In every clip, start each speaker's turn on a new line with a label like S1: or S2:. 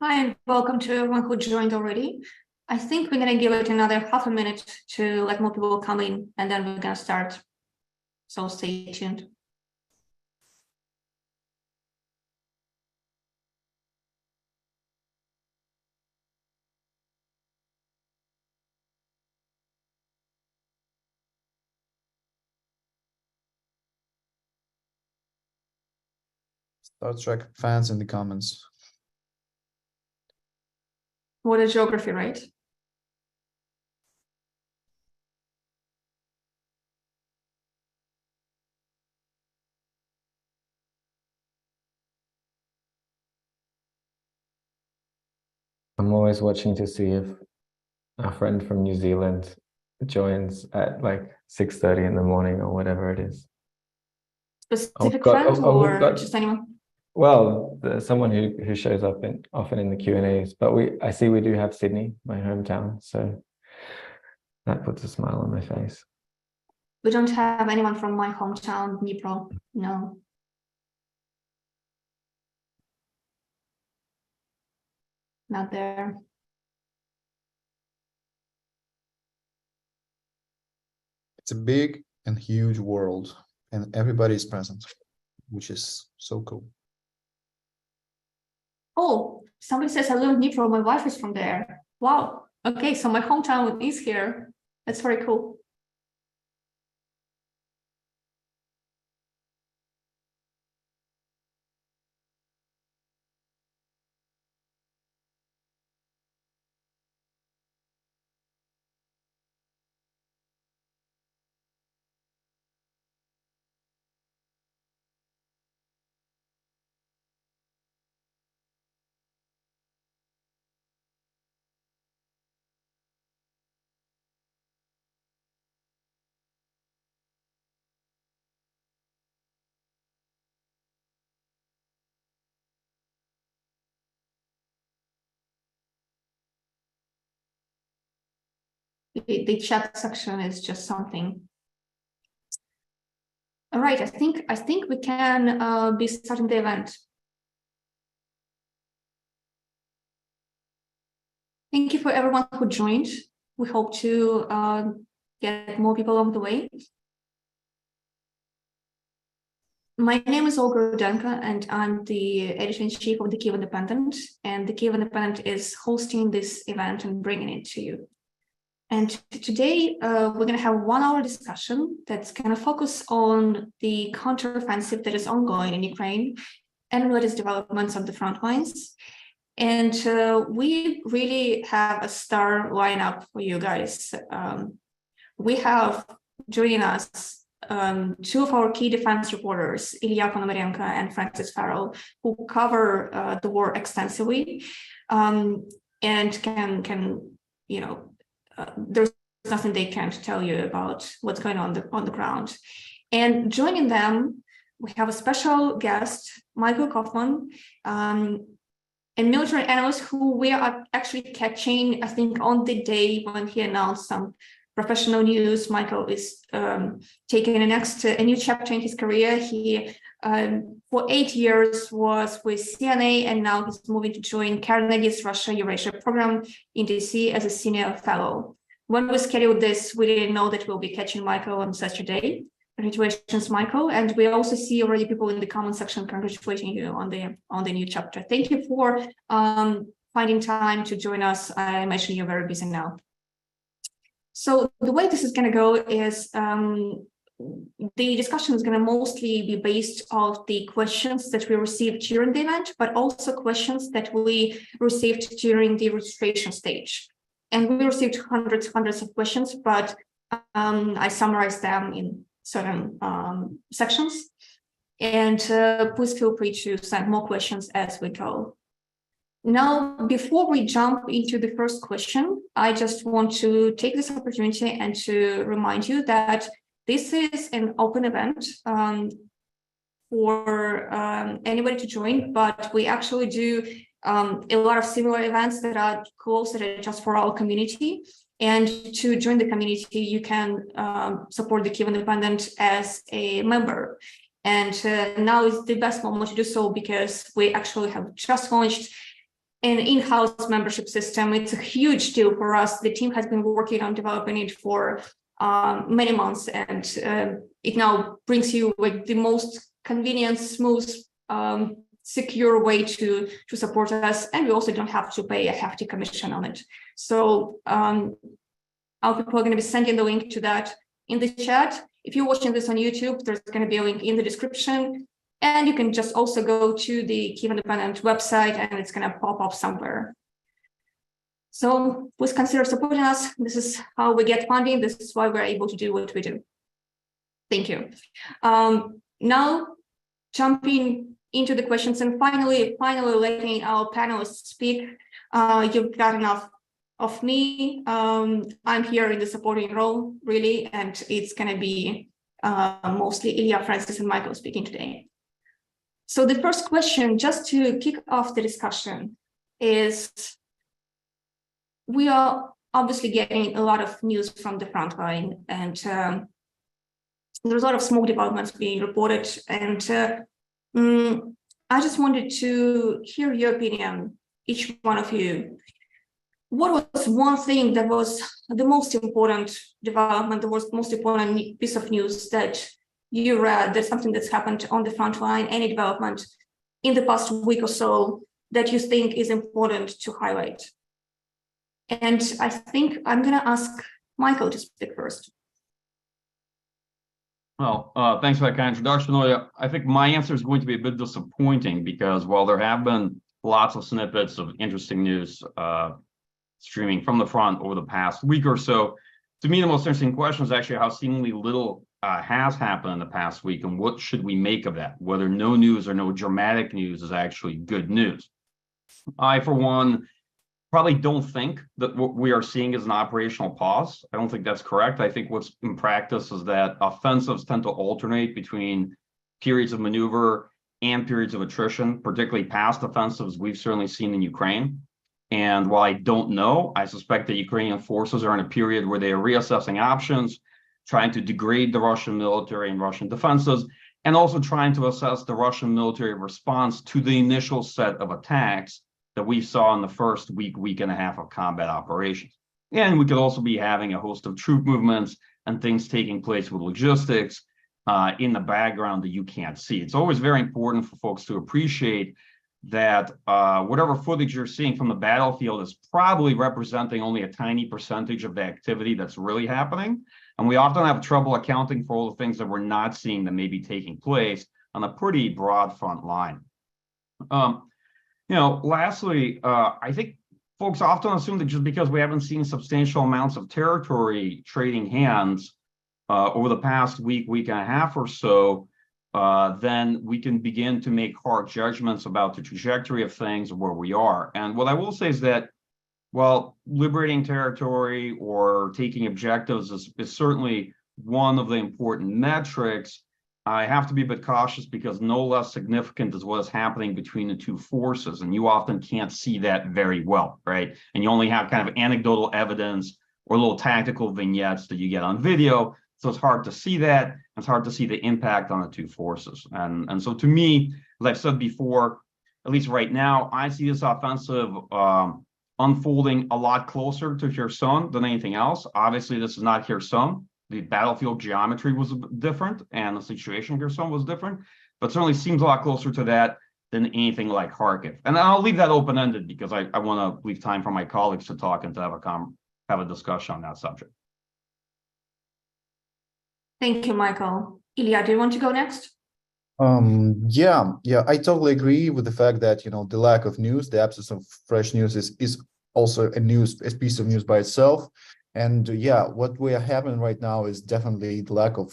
S1: Hi, and welcome to everyone who joined already. I think we're going to give it another half a minute to let more people come in, and then we're going to start. So stay tuned.
S2: Star Trek fans in the comments.
S1: What is geography, right?
S3: I'm always watching to see if a friend from New Zealand joins at like 6:30 in the morning or whatever it is.
S1: Specific friends or just anyone?
S3: Well, there's someone who shows up often in the Q&As, but I see we do have Sydney, my hometown, so that puts a smile on my face.
S1: We don't have anyone from my hometown, Dnipro. No. Not there.
S2: It's a big and huge world, and everybody is present, which is so cool.
S1: Oh, somebody says I live in Dnipro. My wife is from there. Wow. Okay, so my hometown is here. That's very cool. The chat section is just something. All right, I think we can be starting the event. Thank you for everyone who joined. We hope to get more people along the way. My name is Olga Rudenko, and I'm the editor-in-chief of the Kyiv Independent. And the Kyiv Independent is hosting this event and bringing it to you. And today, we're going to have a 1-hour discussion that's going to focus on the counteroffensive that is ongoing in Ukraine and latest developments on the front lines. And we really have a star lineup for you guys. We have joining us two of our key defense reporters, Illia Ponomarenko and Farrell, who cover the war extensively and can there's nothing they can't tell you about what's going on the ground. And joining them, we have a special guest, Michael Kofman, a military analyst who we are actually catching, I think, on the day when he announced some professional news. Michael is taking a new chapter in his career. He, for 8 years, was with CNA, and now he's moving to join Carnegie's Russia-Eurasia program in DC as a senior fellow. When we scheduled this, we didn't know that we'll be catching Michael on such a day. Congratulations, Michael. And we also see already people in the comment section congratulating you on the new chapter. Thank you for finding time to join us. I imagine you're very busy now. So the way this is going to go is the discussion is going to mostly be based on the questions that we received during the event, but also questions that we received during the registration stage. And we received hundreds of questions, but I summarized them in certain sections. And please feel free to send more questions as we go. Now, before we jump into the first question, I just want to take this opportunity and to remind you that this is an open event for anybody to join, but we actually do a lot of similar events that are close, that are just for our community. And to join the community, you can support the Kyiv Independent as a member. And now is the best moment to do so because we actually have just launched an in-house membership system. It's a huge deal for us. The team has been working on developing it for many months, and it now brings you like the most convenient, smooth, secure way to support us, and we also don't have to pay a hefty commission on it. So our people are going to be sending the link to that in the chat. If you're watching this on YouTube, there's going to be a link in the description, and you can just also go to the Kyiv Independent website, and it's going to pop up somewhere. So please consider supporting us. This is how we get funding. This is why we're able to do what we do. Thank you. Now, jumping into the questions, and finally letting our panelists speak. You've got enough of me. I'm here in the supporting role, really, and it's going to be mostly Illia, Francis, and Michael speaking today. So the first question, just to kick off the discussion, is we are obviously getting a lot of news from the front line, and there's a lot of small developments being reported, and I just wanted to hear your opinion, each one of you. What was one thing that was the most important development, the most important piece of news that you read, that's something that's happened on the front line, any development in the past week or so that you think is important to highlight? And I think I'm going to ask Michael to speak first.
S4: Well, thanks for that kind of introduction, Illia. I think my answer is going to be a bit disappointing because while there have been lots of snippets of interesting news streaming from the front over the past week or so, to me, the most interesting question is actually how seemingly little has happened in the past week, and what should we make of that? Whether no news or no dramatic news is actually good news. I, for one, probably don't think that what we are seeing is an operational pause. I don't think that's correct. I think what's in practice is that offensives tend to alternate between periods of maneuver and periods of attrition, particularly past offensives we've certainly seen in Ukraine. And while I don't know, I suspect that Ukrainian forces are in a period where they are reassessing options, trying to degrade the Russian military and Russian defenses, and also trying to assess the Russian military response to the initial set of attacks that we saw in the first week and a half of combat operations. And we could also be having a host of troop movements and things taking place with logistics in the background that you can't see. It's always very important for folks to appreciate that whatever footage you're seeing from the battlefield is probably representing only a tiny percentage of the activity that's really happening. And we often have trouble accounting for all the things that we're not seeing that may be taking place on a pretty broad front line. Lastly, I think folks often assume that just because we haven't seen substantial amounts of territory trading hands over the past week and a half or so, then we can begin to make hard judgments about the trajectory of things or where we are. And what I will say is that while liberating territory or taking objectives is certainly one of the important metrics, I have to be a bit cautious because no less significant is what is happening between the two forces. And you often can't see that very well, right? And you only have kind of anecdotal evidence or little tactical vignettes that you get on video. So it's hard to see that. It's hard to see the impact on the two forces. And so to me, as I've said before, at least right now, I see this offensive unfolding a lot closer to Kherson than anything else. Obviously, this is not Kherson. The battlefield geometry was different and the situation in Kherson was different, but certainly seems a lot closer to that than anything like Kharkiv. And I'll leave that open-ended because I want to leave time for my colleagues to talk and to have a discussion on that subject.
S1: Thank you, Michael. Illia, do you want to go next?
S2: Yeah, I totally agree with the fact that, the lack of news, the absence of fresh news is also a piece of news by itself. And yeah, what we are having right now is definitely the lack of,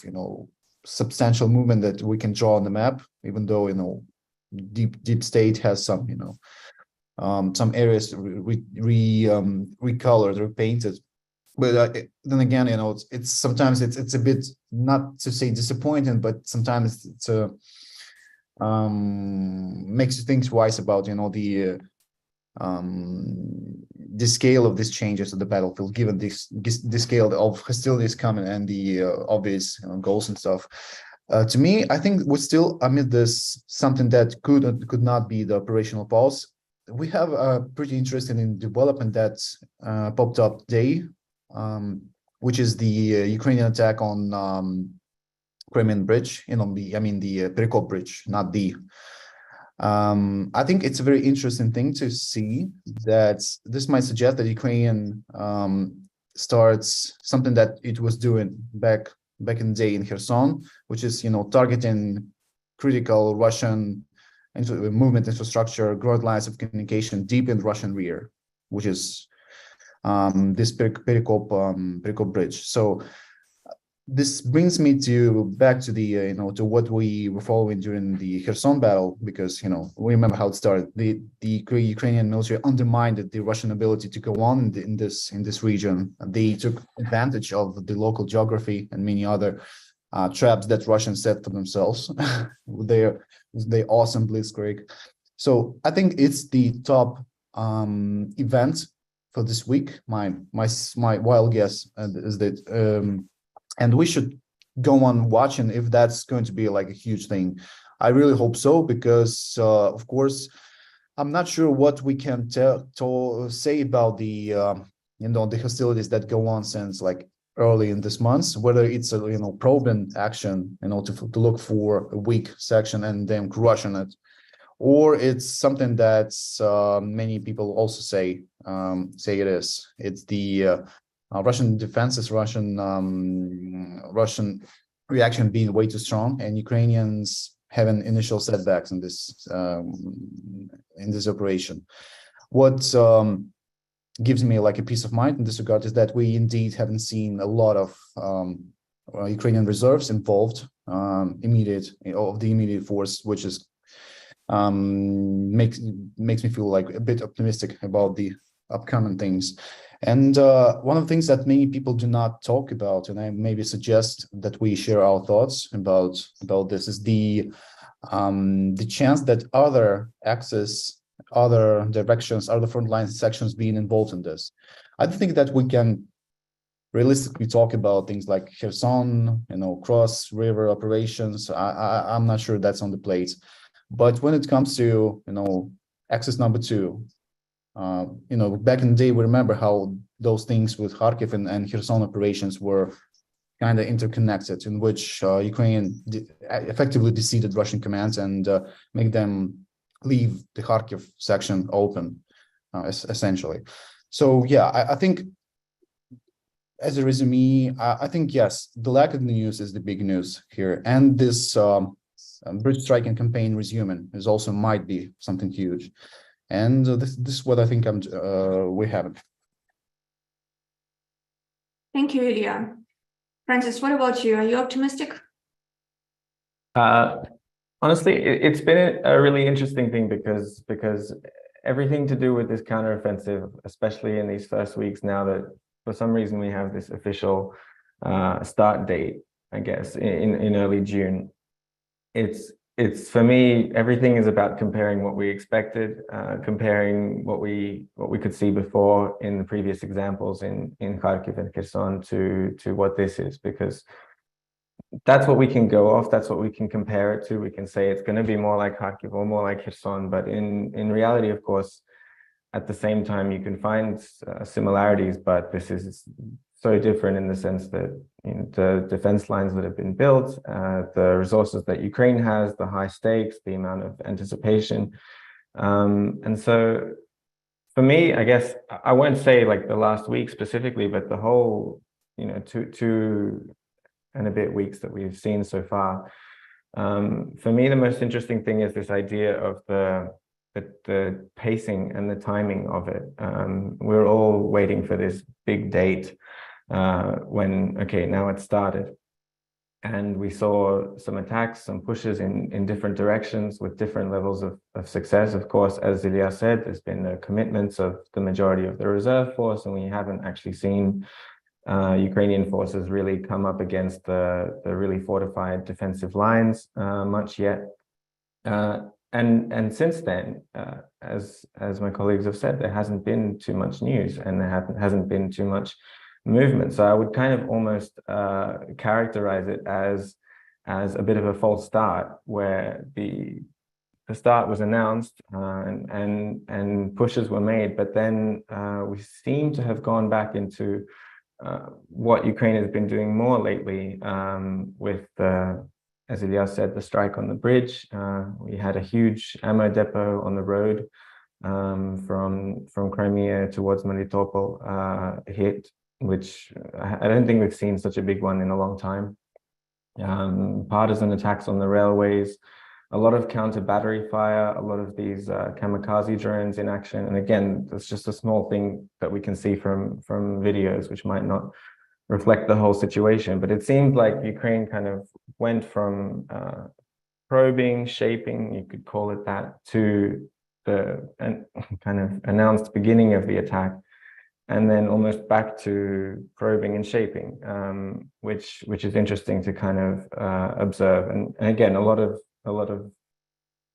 S2: substantial movement that we can draw on the map, even though, deep state has some, some areas recolored, repainted. But then again, it's sometimes it's a bit, not to say disappointing, but sometimes it's makes you think twice about the scale of these changes to the battlefield, given this scale of hostilities coming and the obvious goals and stuff. To me, I think we're still amid this something that could not be the operational pause. we have a pretty interesting development that popped up today, which is the Ukrainian attack on Crimean Bridge, the Perikop Bridge, not the. I think it's a very interesting thing to see that this might suggest that Ukrainian starts something that it was doing back in the day in Kherson, which is targeting critical Russian movement infrastructure, broad lines of communication deep in the Russian rear, which is this Perikop Bridge. So this brings me back to the to what we were following during the Kherson battle, because we remember how it started. The Ukrainian military undermined the Russian ability to go on in this region. They took advantage of the local geography and many other traps that Russians set for themselves with their awesome blitzkrieg. So I think it's the top event for this week. My wild guess is that. And we should go on watching if that's going to be like a huge thing. I really hope so, because of course, I'm not sure what we can say about the the hostilities that go on since like early in this month, whether it's a proven action to look for a weak section and then crushing it, or it's something that many people also say it is. It's the Russian defenses, Russian reaction being way too strong, and Ukrainians having initial setbacks in this operation. What gives me like a peace of mind in this regard is that we indeed haven't seen a lot of Ukrainian reserves involved, of the immediate force, which is makes me feel like a bit optimistic about the upcoming things. And one of the things that many people do not talk about, and I maybe suggest that we share our thoughts about this, is the chance that other axes, other directions, other frontline sections being involved in this. I think that we can realistically talk about things like Kherson, cross river operations. I'm not sure that's on the plate, but when it comes to axis number 2. Back in the day, we remember how those things with Kharkiv and Kherson operations were kind of interconnected, in which Ukraine effectively defeated Russian commands and make them leave the Kharkiv section open, essentially. So yeah, I think as a resume, I think yes, the lack of news is the big news here, and this bridge striking campaign resuming is also might be something huge. And this is what I think we have.
S1: Thank you, Illia. Francis, what about you? Are you optimistic?
S3: Honestly, it's been a really interesting thing because everything to do with this counteroffensive, especially in these first weeks, now that for some reason we have this official start date, I guess, in early June. It's for me, everything is about comparing what we expected, comparing what we could see before in the previous examples in Kharkiv and Kherson to what this is, because that's what we can go off. That's what we can compare it to. We can say it's going to be more like Kharkiv or more like Kherson, but in reality, of course, at the same time, you can find similarities, but this is so different in the sense that the defense lines that have been built, the resources that Ukraine has, the high stakes, the amount of anticipation. And so for me, I guess I won't say like the last week specifically, but the whole, two and a bit weeks that we've seen so far. For me, the most interesting thing is this idea of the pacing and the timing of it. We're all waiting for this big date when, okay, now it started. And we saw some attacks, some pushes in different directions with different levels of success. Of course, as Illia said, there's been commitments of the majority of the reserve force, and we haven't actually seen Ukrainian forces really come up against the really fortified defensive lines much yet. And since then, as my colleagues have said, there hasn't been too much news, and there hasn't been too much movement. So I would kind of almost characterize it as a bit of a false start, where the the start was announced and pushes were made, but then we seem to have gone back into what Ukraine has been doing more lately with as Illia said, the strike on the bridge. We had a huge ammo depot on the road from Crimea towards Melitopol hit, which I don't think we've seen such a big one in a long time. Partisan attacks on the railways, a lot of counter battery fire, a lot of these kamikaze drones in action. And again, that's just a small thing that we can see from videos, which might not reflect the whole situation. But it seemed like Ukraine kind of went from probing, shaping, you could call it that, to the kind of announced beginning of the attack, and then almost back to probing and shaping, which is interesting to kind of observe. And again, a lot of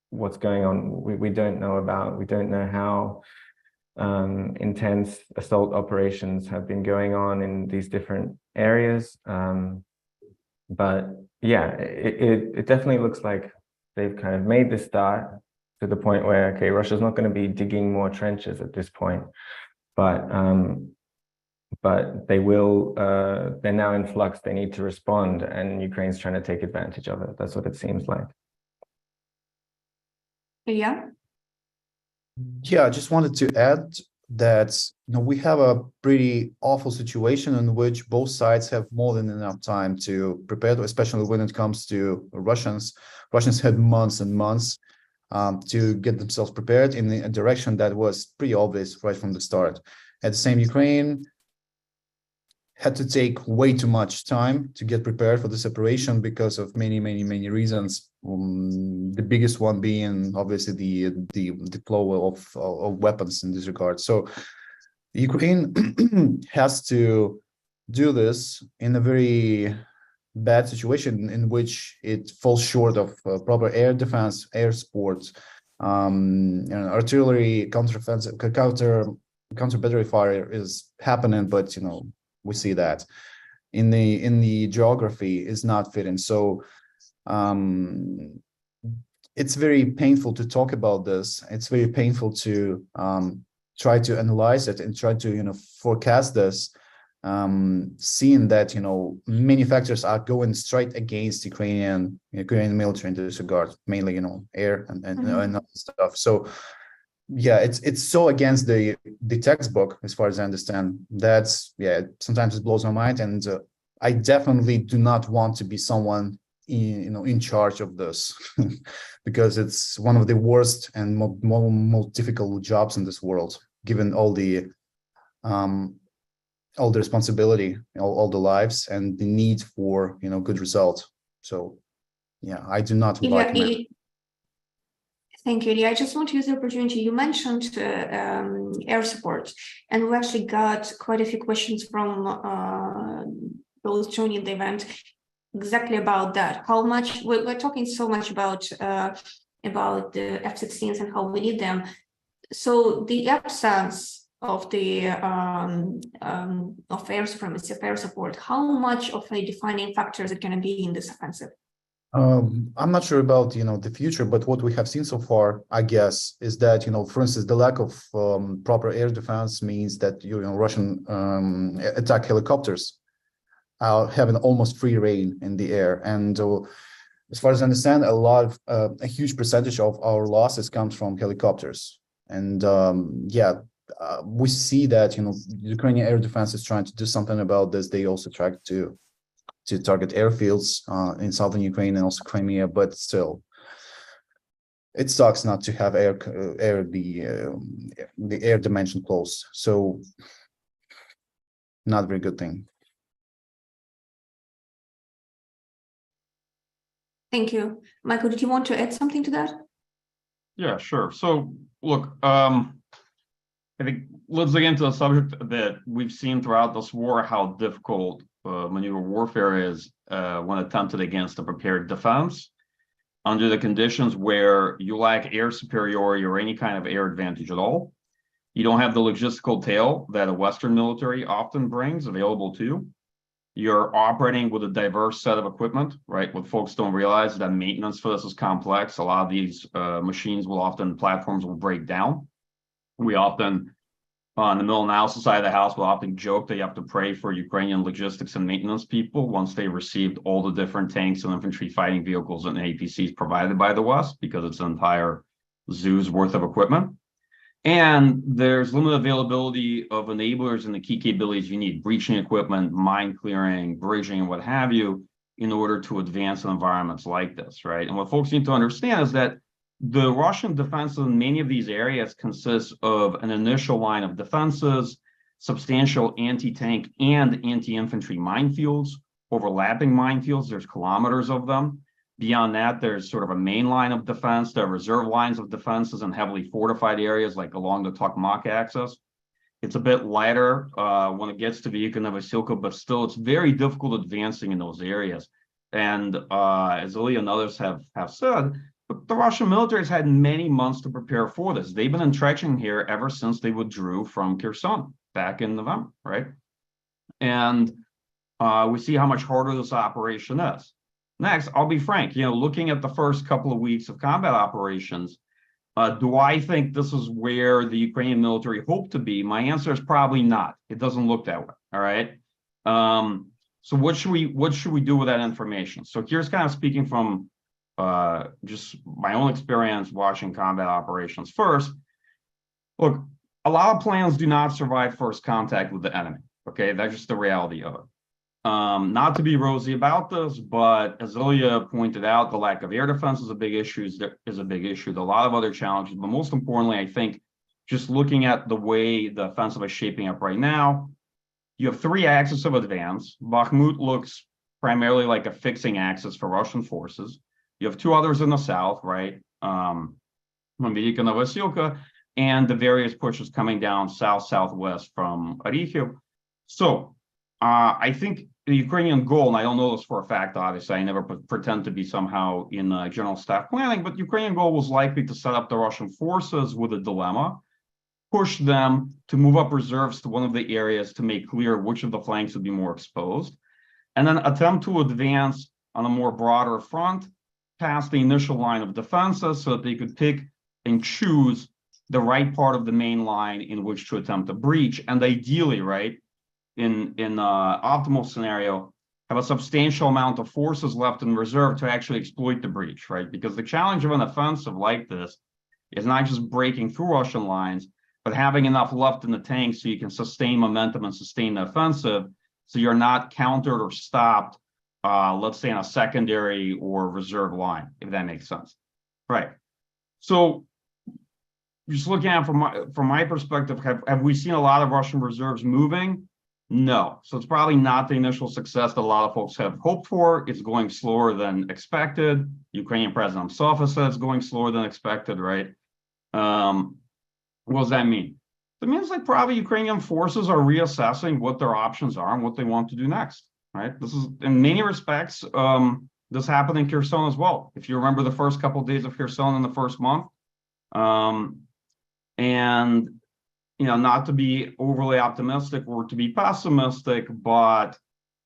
S3: what's going on we don't know about. We don't know how intense assault operations have been going on in these different areas. But yeah, it definitely looks like they've kind of made the start to the point where, okay, Russia's not going to be digging more trenches at this point, but they will, they're now in flux, they need to respond, and Ukraine's trying to take advantage of it. That's what it seems like.
S1: Yeah.
S2: Yeah, I just wanted to add that we have a pretty awful situation in which both sides have more than enough time to prepare, especially when it comes to Russians. Russians had months and months to get themselves prepared in a direction that was pretty obvious right from the start. At the same, Ukraine had to take way too much time to get prepared for this operation because of many reasons. The biggest one being obviously the flow of weapons in this regard. So Ukraine has to do this in a very bad situation in which it falls short of proper air defense, air support, artillery, counteroffensive, counter battery fire is happening, but we see that in the geography is not fitting. So it's very painful to talk about this. It's very painful to try to analyze it and try to forecast this, seeing that many factors are going straight against Ukrainian military in this regard, mainly air and other stuff. So yeah, it's so against the textbook, as far as I understand. That's sometimes it blows my mind, and I definitely do not want to be someone in charge of this because it's one of the worst and most difficult jobs in this world, given all the responsibility, all the lives, and the need for good results. So yeah, I do not like it.
S1: Thank you, Illia. I just want to use the opportunity. You mentioned air support, and we actually got quite a few questions from those joining the event exactly about that. How much we're talking so much about the F-16s and how we need them. So the absence of the of air supremacy, of air support, how much of a defining factor is it going to be in this offensive?
S2: I'm not sure about the future, but what we have seen so far, I guess, is that for instance, the lack of proper air defense means that Russian attack helicopters are having almost free reign in the air, and as far as I understand, a huge percentage of our losses comes from helicopters, and we see that Ukrainian air defense is trying to do something about this. They also try to target airfields in southern Ukraine and also Crimea, but still, it sucks not to have the air dimension close. So, not a very good thing.
S1: Thank you, Michael. Did you want to add something to that?
S4: Yeah, sure. So, look, I think let's dig into the subject that we've seen throughout this war, how difficult maneuver warfare is when attempted against a prepared defense under the conditions where you lack air superiority or any kind of air advantage at all. You don't have the logistical tail that a Western military often brings available to you. You're operating with a diverse set of equipment, right? What folks don't realize is that maintenance for this is complex. A lot of these platforms will break down. We often, on the middle analysis side of the house, will often joke that you have to pray for Ukrainian logistics and maintenance people once they received all the different tanks and infantry fighting vehicles and APCs provided by the West, because it's an entire zoo's worth of equipment. And there's limited availability of enablers and the key capabilities you need: breaching equipment, mine clearing, bridging, and what have you, in order to advance in environments like this, right? And what folks need to understand is that the Russian defense in many of these areas consists of an initial line of defenses, substantial anti-tank and anti-infantry minefields, overlapping minefields. There's kilometers of them. Beyond that, there's sort of a main line of defense. There are reserve lines of defenses in heavily fortified areas like along the Tokmak axis. It's a bit lighter when it gets to Vyika Novosilka, but still it's very difficult advancing in those areas. And as Illia and others have said, the Russian military has had many months to prepare for this. They've been entrenching here ever since they withdrew from Kherson back in November, right? And we see how much harder this operation is. Next, I'll be frank, looking at the first couple of weeks of combat operations, do I think this is where the Ukrainian military hoped to be? My answer is probably not. It doesn't look that way, all right? So what should we do with that information? So here's kind of speaking from just my own experience watching combat operations. First, look, a lot of plans do not survive first contact with the enemy, okay? That's just the reality of it. Not to be rosy about this, but as Illia pointed out, the lack of air defense is a big issue. There are a lot of other challenges, but most importantly, I think just looking at the way the offensive is shaping up right now, you have three axes of advance. Bakhmut looks primarily like a fixing axis for Russian forces. You have two others in the south, right? Vyika Novosilka, and the various pushes coming down south-southwest from Orikhiv. So I think the Ukrainian goal, and I don't know this for a fact, obviously, I never pretend to be somehow in general staff planning, but Ukrainian goal was likely to set up the Russian forces with a dilemma, push them to move up reserves to one of the areas to make clear which of the flanks would be more exposed, and then attempt to advance on a more broader front past the initial line of defenses so that they could pick and choose the right part of the main line in which to attempt a breach, and ideally, right, in optimal scenario, have a substantial amount of forces left in reserve to actually exploit the breach, right? Because the challenge of an offensive like this is not just breaking through Russian lines, but having enough left in the tank so you can sustain momentum and sustain the offensive, so you're not countered or stopped, let's say, in a secondary or reserve line, if that makes sense. Right. So just looking at it from my perspective, have we seen a lot of Russian reserves moving? No. So it's probably not the initial success that a lot of folks have hoped for. It's going slower than expected. Ukrainian president himself has said it's going slower than expected, right? What does that mean? It means like probably Ukrainian forces are reassessing what their options are and what they want to do next, right? This is, in many respects, this happened in Kherson as well. If you remember the first couple of days of Kherson in the first month, and not to be overly optimistic or to be pessimistic, but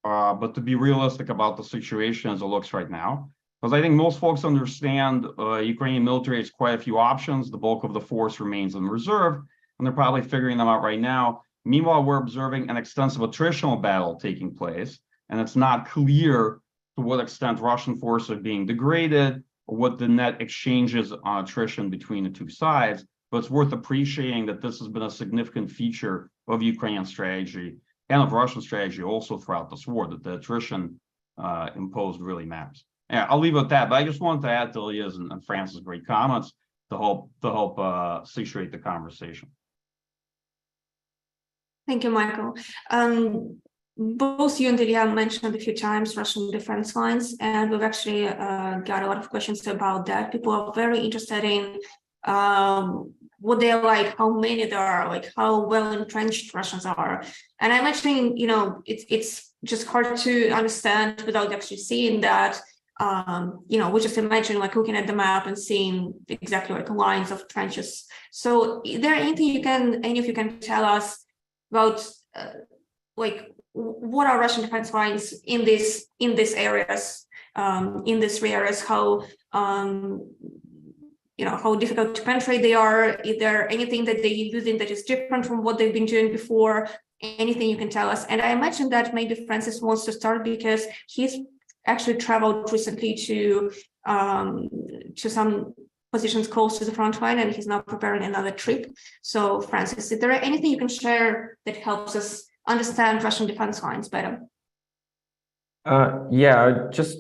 S4: to be realistic about the situation as it looks right now. Because I think most folks understand Ukrainian military has quite a few options. The bulk of the force remains in reserve, and they're probably figuring them out right now. Meanwhile, we're observing an extensive attritional battle taking place, and it's not clear to what extent Russian forces are being degraded or what the net exchanges on attrition between the two sides. But it's worth appreciating that this has been a significant feature of Ukrainian strategy and of Russian strategy also throughout this war, that the attrition imposed really matters. Yeah, I'll leave it at that, but I just wanted to add to Ilya's and France's great comments to help situate the conversation.
S1: Thank you, Michael. Both you and Ilya mentioned a few times Russian defense lines, and we've actually got a lot of questions about that. People are very interested in what they're like, how many there are, like how well entrenched Russians are. And I'm actually, it's just hard to understand without actually seeing that. We just imagine like looking at the map and seeing exactly like lines of trenches. So is there anything any of you can tell us about like what are Russian defense lines in these areas, in these three areas, how how difficult to penetrate they are? Is there anything that they're using that is different from what they've been doing before? Anything you can tell us? And I imagine that maybe Francis wants to start because he's actually traveled recently to some positions close to the front line, and he's now preparing another trip. So, Francis, is there anything you can share that helps us understand Russian defense lines better?
S3: Yeah, I just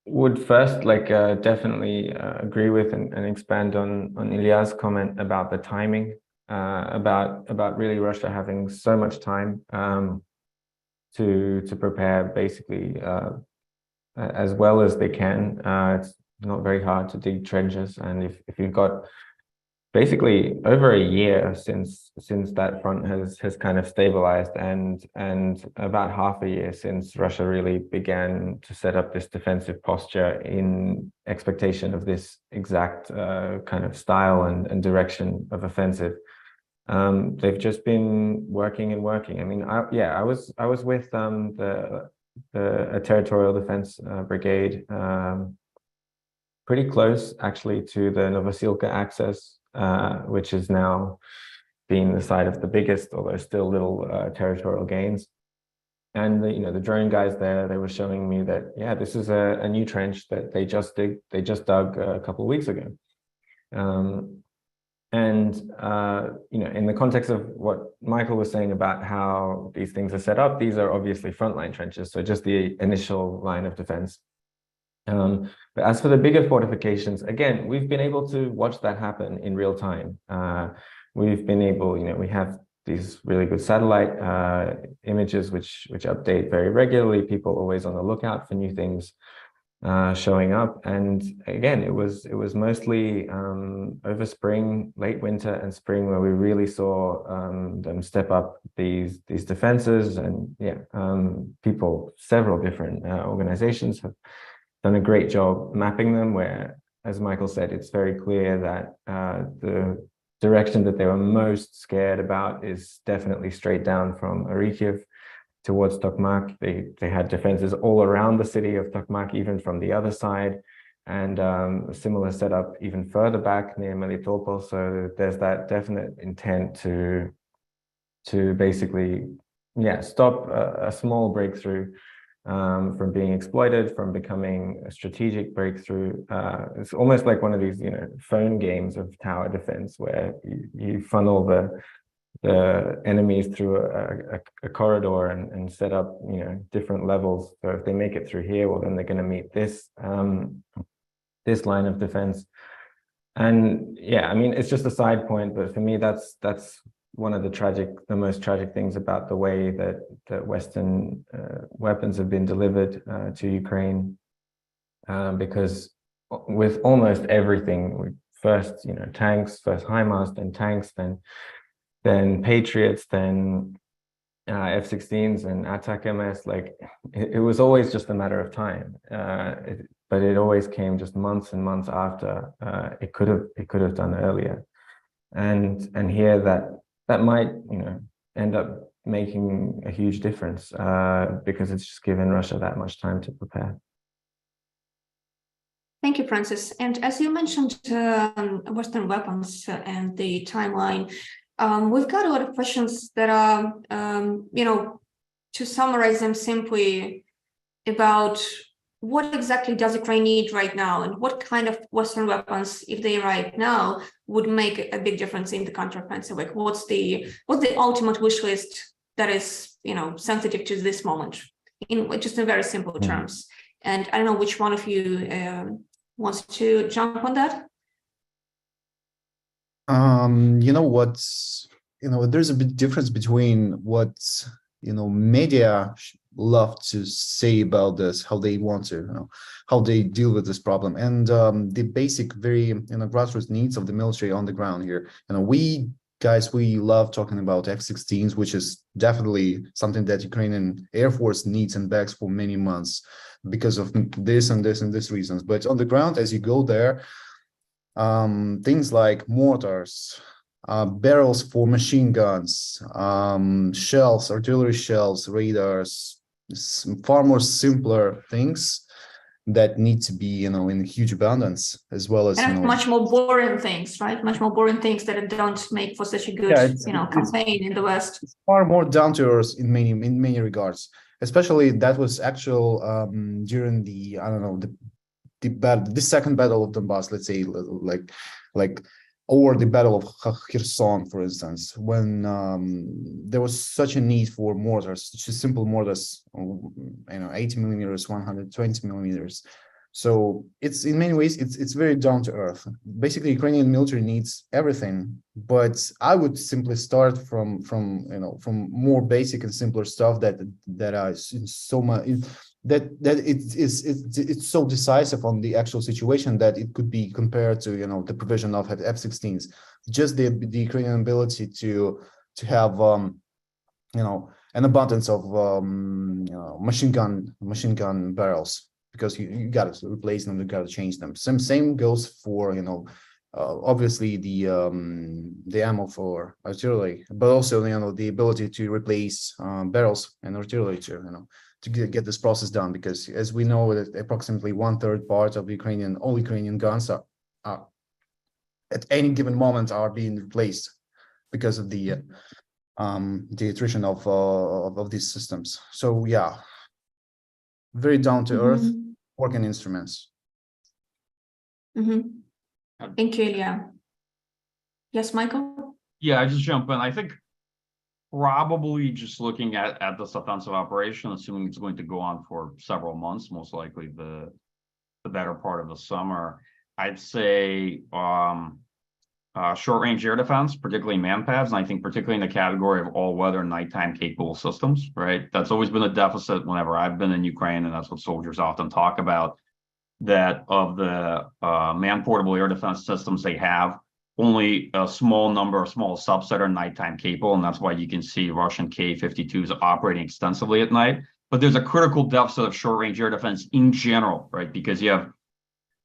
S3: would first definitely agree with and expand on Ilya's comment about the timing, about really Russia having so much time to prepare basically as well as they can. It's not very hard to dig trenches, and if you've got basically over a year since that front has kind of stabilized, and about half a year since Russia really began to set up this defensive posture in expectation of this exact kind of style and direction of offensive. They've just been working and working. I mean, I was with a territorial defense brigade, pretty close actually to the Novosilka axis, which is now being the site of the biggest, although still little, territorial gains. And the drone guys there, they were showing me that, yeah, this is a new trench that they just dug a couple of weeks ago. In the context of what Michael was saying about how these things are set up, these are obviously frontline trenches, so just the initial line of defense. But as for the bigger fortifications, again, we've been able to watch that happen in real time. We've been able, we have these really good satellite images which update very regularly. People always on the lookout for new things showing up. And again, it was mostly over spring, late winter and spring where we really saw them step up these defenses. And yeah, several different organizations have done a great job mapping them, where, as Michael said, it's very clear that the direction that they were most scared about is definitely straight down from Orikhiv towards Tokmak. They had defenses all around the city of Tokmak, even from the other side, and a similar setup even further back near Melitopol. So there's that definite intent to basically, stop a small breakthrough from being exploited, from becoming a strategic breakthrough. It's almost like one of these, phone games of tower defense, where you funnel the enemies through a corridor and set up, different levels. So if they make it through here, well, then they're going to meet this this line of defense. And yeah, I mean, it's just a side point, but for me, that's one of the most tragic things about the way that Western weapons have been delivered to Ukraine, because with almost everything, first, tanks, first HIMARS, then tanks, then Patriots, then F-16s and attack MS, it was always just a matter of time. But it always came just months and months after it could have done earlier. And here that might, end up making a huge difference because it's just given Russia that much time to prepare.
S1: Thank you, Francis. And as you mentioned, Western weapons and the timeline, we've got a lot of questions that are, to summarize them simply, about what exactly does Ukraine need right now, and what kind of Western weapons, if they right now, would make a big difference in the counteroffensive? Like, what's the ultimate wish list that is, sensitive to this moment, in just in very simple terms? And I don't know which one of you wants to jump on that.
S2: There's a big difference between what media love to say about this, how they want to, how they deal with this problem, and the basic, very grassroots needs of the military on the ground here. We love talking about F-16s, which is definitely something that Ukrainian Air Force needs and begs for many months because of this and this and this reasons. But on the ground, as you go there, things like mortars, barrels for machine guns, shells, artillery shells, radars, far more simpler things that need to be, in huge abundance, as well as,
S1: And much more boring things, right? Much more boring things that don't make for such a good, campaign in the West.
S2: It's far more down to earth in many regards. Especially that was actual during the, I don't know, the second battle of Donbass, let's say, like or the battle of Kherson, for instance, when there was such a need for mortars, just simple mortars, 80 millimeters, 120 millimeters. So it's in many ways it's very down to earth. Basically, Ukrainian military needs everything, but I would simply start from more basic and simpler stuff that are so much that it's so decisive on the actual situation that it could be compared to the provision of F-16s. Just the Ukrainian ability to have an abundance of machine gun barrels, because you got to replace them, you got to change them. Same goes for obviously the ammo for artillery, but also the ability to replace barrels and artillery to get this process done, because as we know that approximately 1/3 part of all Ukrainian guns are at any given moment are being replaced because of the attrition of these systems. So yeah, very down to earth working instruments.
S1: Thank you, Illia. Yes, Michael?
S4: Yeah, I just jump in. I think probably just looking at this offensive operation, assuming it's going to go on for several months, most likely the better part of the summer, I'd say short-range air defense, particularly man-pads, and I think particularly in the category of all-weather nighttime capable systems, right? That's always been a deficit whenever I've been in Ukraine, and that's what soldiers often talk about, that of the man-portable air defense systems they have, only a small subset are nighttime capable, and that's why you can see Russian K-52s operating extensively at night. But there's a critical deficit of short-range air defense in general, right? Because you have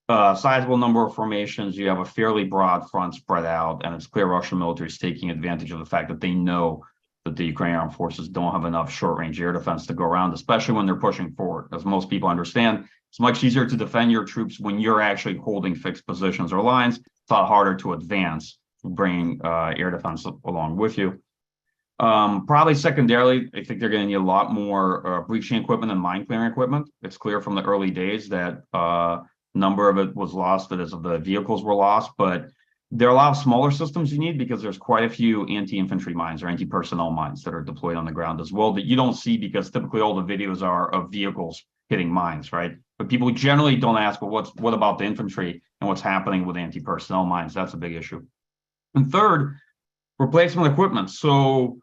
S4: a sizable number of formations, you have a fairly broad front spread out, and it's clear Russian military is taking advantage of the fact that they know that the Ukrainian armed forces don't have enough short-range air defense to go around, especially when they're pushing forward. As most people understand, it's much easier to defend your troops when you're actually holding fixed positions or lines. It's a lot harder to advance, bringing air defense along with you. Probably secondarily, I think they're going to need a lot more breaching equipment and mine clearing equipment. It's clear from the early days that number of it was lost as of the vehicles were lost, but there are a lot of smaller systems you need because there's quite a few anti-infantry mines or anti-personnel mines that are deployed on the ground as well that you don't see, because typically all the videos are of vehicles hitting mines, right? But people generally don't ask, well, what about the infantry and what's happening with anti-personnel mines? That's a big issue. And third, replacement equipment. So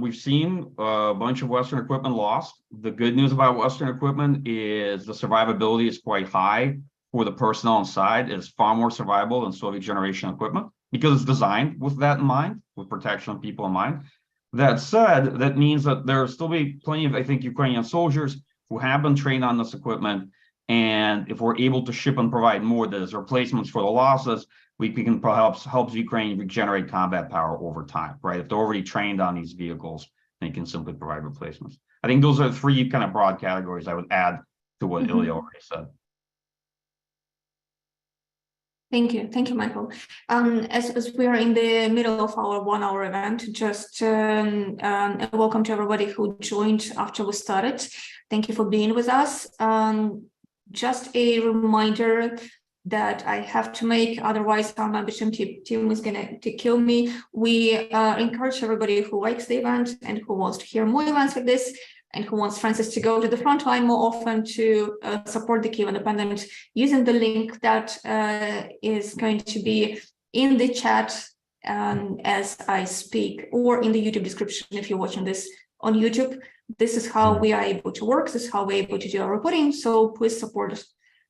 S4: we've seen a bunch of Western equipment lost. The good news about Western equipment is the survivability is quite high for the personnel inside. It's far more survivable than Soviet generation equipment because it's designed with that in mind, with protection of people in mind. That said, that means that there will still be plenty of, I think, Ukrainian soldiers who have been trained on this equipment. And if we're able to ship and provide more as replacements for the losses, we can perhaps help Ukraine regenerate combat power over time, right? If they're already trained on these vehicles, they can simply provide replacements. I think those are three kind of broad categories I would add to what Illia already said.
S1: Thank you, Michael. As we are in the middle of our 1-hour event, just welcome to everybody who joined after we started. Thank you for being with us. Just a reminder that I have to make, otherwise our membership team is going to kill me. We encourage everybody who likes the event and who wants to hear more events like this, and who wants Francis to go to the front line more often to support the Kyiv Independent, using the link that is going to be in the chat as I speak, or in the YouTube description if you're watching this on YouTube. This is how we are able to work. This is how we're able to do our reporting. So please support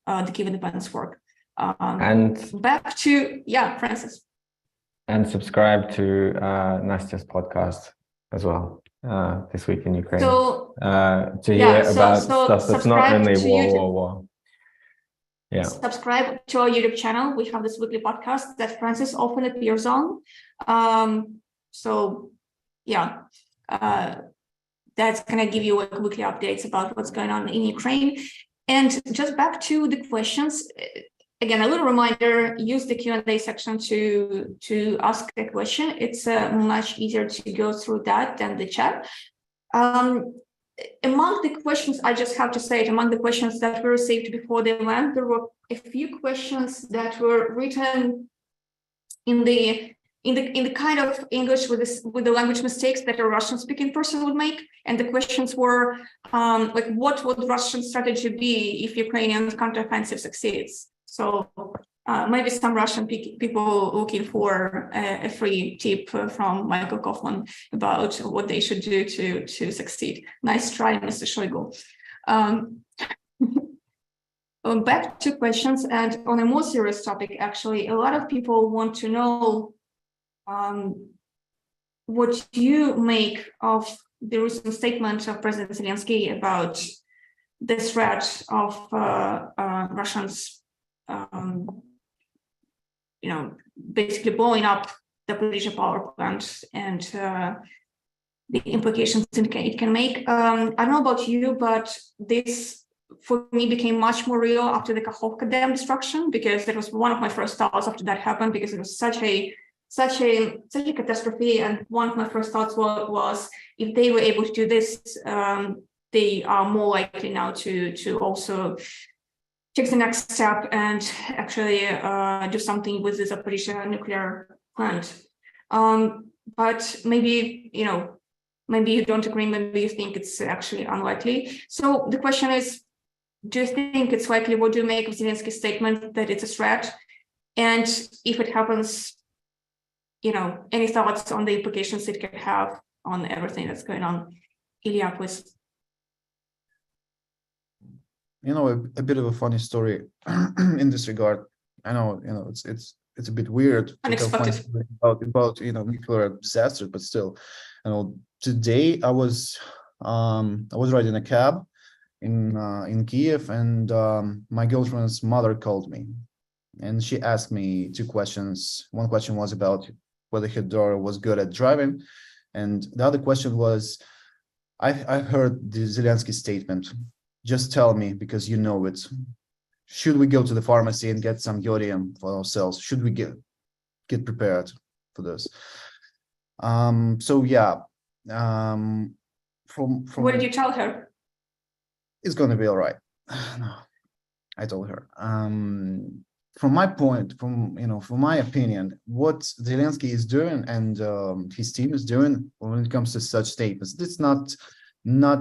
S1: the Kyiv Independent's work. And back to, Francis.
S3: And subscribe to Nastya's podcast as well. This week in Ukraine, to hear about stuff that's not only war. Yeah.
S1: Subscribe to our YouTube channel. We have this weekly podcast that Francis often appears on. So yeah, that's gonna give you like weekly updates about what's going on in Ukraine. And just back to the questions. Again, a little reminder, use the Q&A section to ask a question. It's much easier to go through that than the chat. Among the questions, I just have to say it, among the questions that were received before the event, there were a few questions that were written in the kind of English with the language mistakes that a Russian-speaking person would make. And the questions were like, what would Russian strategy be if Ukrainian counteroffensive succeeds? So maybe some Russian people looking for a free tip from Michael Kofman about what they should do to succeed. Nice try, Mr. Shoigu. Back to questions, and on a more serious topic, actually, a lot of people want to know what you make of the recent statement of President Zelensky about the threat of Russians basically blowing up the Zaporizhzhia power plant and the implications it can make. I don't know about you, but this for me became much more real after the Kakhovka Dam destruction, because that was one of my first thoughts after that happened, because it was such a catastrophe. And one of my first thoughts was if they were able to do this, they are more likely now to also take the next step and actually do something with the Zaporizhzhia nuclear plant. But maybe you don't agree, maybe you think it's actually unlikely. So the question is, do you think it's likely? What do you make of Zelensky's statement that it's a threat? And if it happens, any thoughts on the implications it could have on everything that's going on? Illia, please.
S2: A bit of a funny story in this regard. I know, it's a bit weird to tell funny story about nuclear disasters, but still, today I was riding a cab in Kyiv, and my girlfriend's mother called me, and she asked me two questions. One question was about whether her daughter was good at driving, and the other question was, I heard the Zelensky statement. Just tell me, because you know it. Should we go to the pharmacy and get some yodium for ourselves? Should we get prepared for this? So yeah. From
S1: what did you tell her?
S2: It's going to be all right. No, I told her. From my opinion, what Zelensky is doing and his team is doing when it comes to such statements, it's not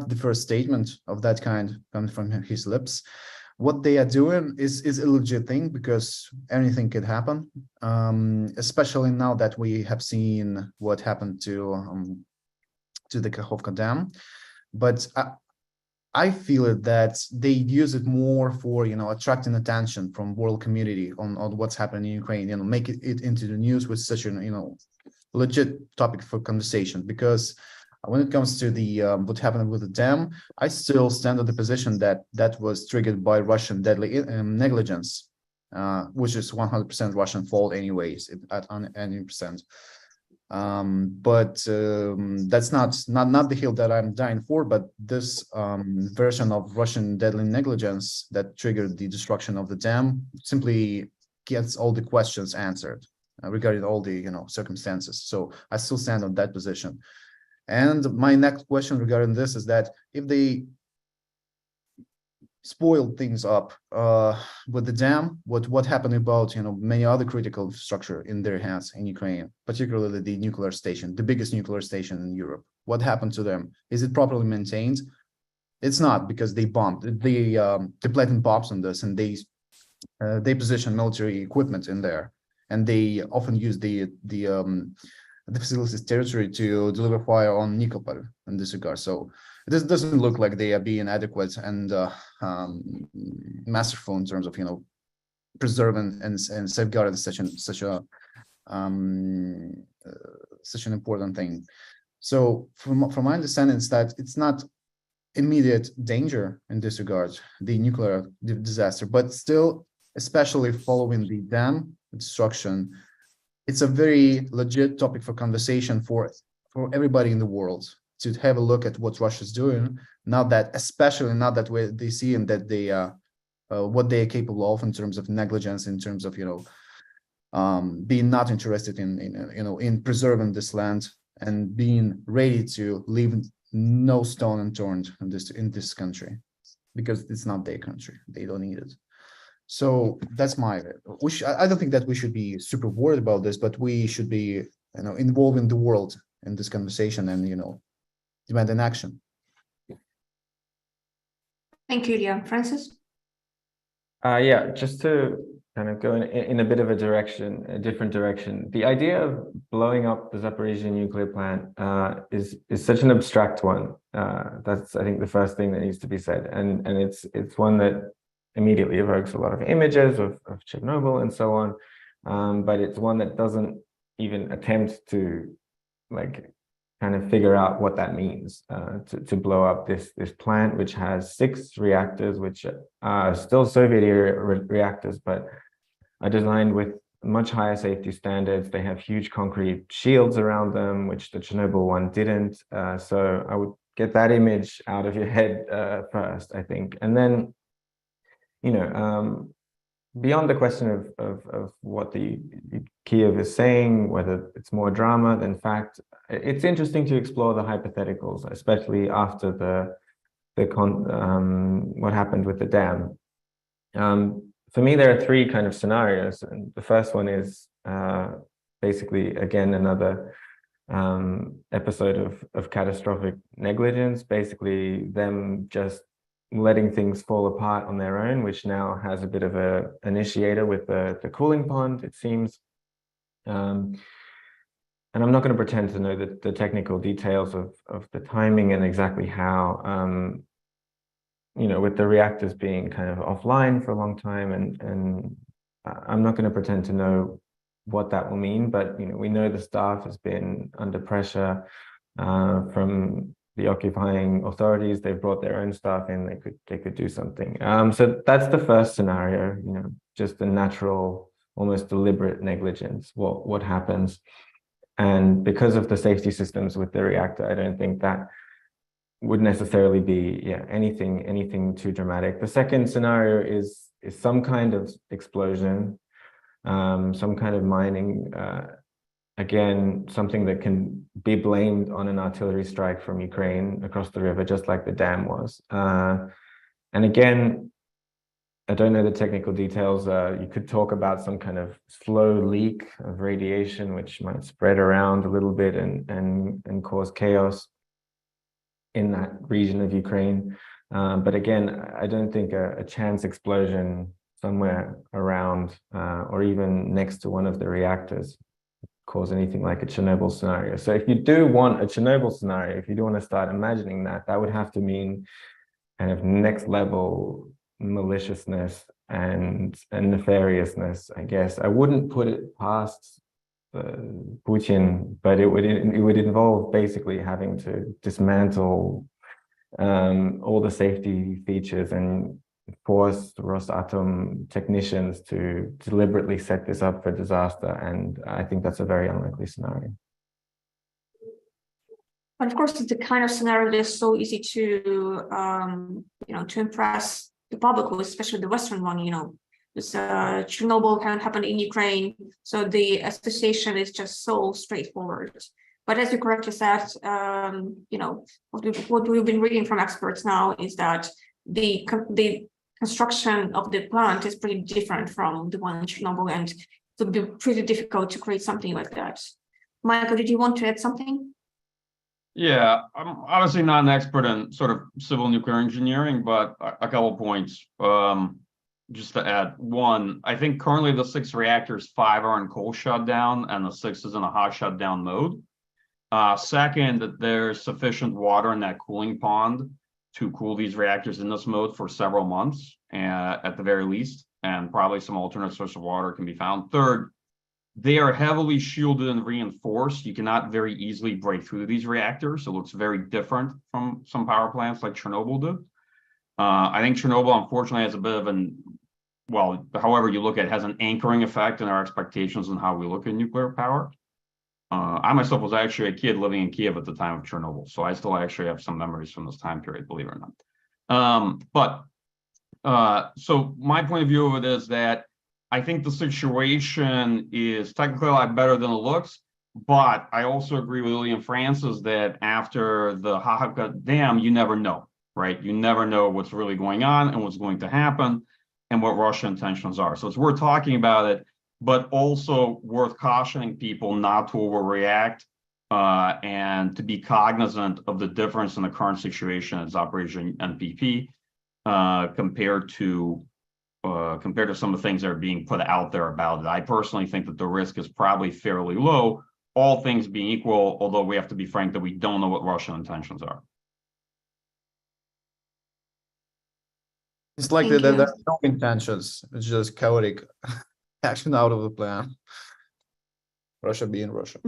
S2: the first statement of that kind coming from his lips. What they are doing is a legit thing, because anything could happen, especially now that we have seen what happened to the Kakhovka Dam. But I feel that they use it more for attracting attention from world community on what's happening in Ukraine, make it into the news with such an legit topic for conversation. Because when it comes to the what happened with the dam, I still stand on the position that was triggered by Russian deadly negligence, which is 100% Russian fault anyways, at any percent. But that's not the hill that I'm dying for, but this version of Russian deadly negligence that triggered the destruction of the dam simply gets all the questions answered regarding all the circumstances. So I still stand on that position. And my next question regarding this is that if they spoiled things up with the dam, what happened about many other critical infrastructure in their hands in Ukraine, particularly the nuclear station, the biggest nuclear station in Europe? What happened to them? Is it properly maintained? It's not, because they bombed. They planted bombs on this, and they position military equipment in there, and they often use the facility's territory to deliver fire on Nikopol in this regard. So this doesn't look like they are being adequate and masterful in terms of preserving and safeguarding such an important thing. So from my understanding, is that it's not immediate danger in this regard, the nuclear disaster, but still especially following the dam destruction, it's a very legit topic for conversation for everybody in the world to have a look at what Russia's doing. Especially now that they see and that they what they are capable of in terms of negligence, in terms of being not interested in preserving this land and being ready to leave no stone unturned in this country, because it's not their country. They don't need it. So that's I don't think that we should be super worried about this, but we should be involving the world in this conversation and demand an action.
S1: Thank you, Illia. Francis?
S3: Yeah, just to kind of go in a bit of a different direction. The idea of blowing up the Zaporizhzhia nuclear plant is such an abstract one. That's, I think, the first thing that needs to be said, and it's one that immediately evokes a lot of images of Chernobyl and so on, but it's one that doesn't even attempt to kind of figure out what that means to blow up this plant, which has 6 reactors, which are still Soviet-era reactors, but are designed with much higher safety standards. They have huge concrete shields around them, which the Chernobyl one didn't. So I would get that image out of your head first, I think, and then beyond the question of what the Kyiv is saying, whether it's more drama than fact, it's interesting to explore the hypotheticals, especially after what happened with the dam. For me, there are 3 kind of scenarios, and the first one is basically, again, another episode of catastrophic negligence, basically them just letting things fall apart on their own, which now has a bit of a initiator with the cooling pond, it seems. And I'm not going to pretend to know the technical details of the timing and exactly how, with the reactors being kind of offline for a long time, and I'm not going to pretend to know what that will mean, but we know the staff has been under pressure from the occupying authorities. They've brought their own staff in. They could do something. So that's the first scenario. Just the natural, almost deliberate negligence. What happens? And because of the safety systems with the reactor, I don't think that would necessarily be anything too dramatic. The second scenario is some kind of explosion, some kind of mining. Again, something that can be blamed on an artillery strike from Ukraine across the river, just like the dam was. And again, I don't know the technical details. You could talk about some kind of slow leak of radiation, which might spread around a little bit and cause chaos in that region of Ukraine. But again, I don't think a chance explosion somewhere around or even next to one of the reactors cause anything like a Chernobyl scenario. So if you do want a Chernobyl scenario, if you do want to start imagining that would have to mean kind of next level maliciousness and nefariousness, I guess. I wouldn't put it past Putin, but it would involve basically having to dismantle all the safety features and force Rosatom technicians to deliberately set this up for disaster, and I think that's a very unlikely scenario.
S1: But of course, it's the kind of scenario that's so easy to to impress the public with, especially the Western one. This Chernobyl kind of happened in Ukraine, so the association is just so straightforward. But as you correctly said, what we've been reading from experts now is that the construction of the plant is pretty different from the one in Chernobyl, and it would be pretty difficult to create something like that. Michael, did you want to add something?
S4: Yeah, I'm obviously not an expert in sort of civil nuclear engineering, but a couple points just to add. One, I think currently the 6 reactors, 5 are in cold shutdown and the 6 is in a hot shutdown mode. Second, that there's sufficient water in that cooling pond to cool these reactors in this mode for several months at the very least, and probably some alternate source of water can be found. Third, they are heavily shielded and reinforced. You cannot very easily break through these reactors. It looks very different from some power plants like Chernobyl did. I think Chernobyl, unfortunately, has a bit of an well, however you look at it, has an anchoring effect in our expectations on how we look at nuclear power. I myself was actually a kid living in Kyiv at the time of Chernobyl, so I still actually have some memories from this time period, believe it or not. So my point of view of it is that I think the situation is technically a lot better than it looks, but I also agree with Illia and Francis that after the Kakhovka Dam, you never know, right? You never know what's really going on and what's going to happen and what Russian intentions are. So it's worth talking about it, but also worth cautioning people not to overreact and to be cognizant of the difference in the current situation as Operation NPP compared to some of the things that are being put out there about it. I personally think that the risk is probably fairly low, all things being equal, although we have to be frank that we don't know what Russian intentions are.
S2: It's like there are no intentions. It's just chaotic action out of the plan. Russia being Russia.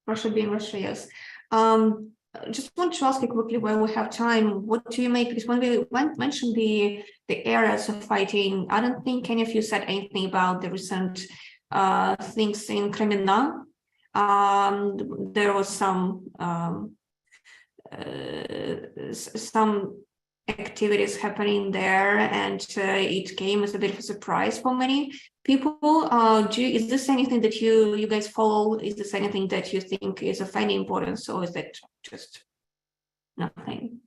S1: Russia being Russia, yes. Just want to ask you quickly while we have time, what do you make, because when we mentioned the areas of fighting, I don't think any of you said anything about the recent things in Crimea. There was some activities happening there, and it came as a bit of a surprise for many people. Is this anything that you guys follow? Is this anything that you think is of any importance, or is that just nothing?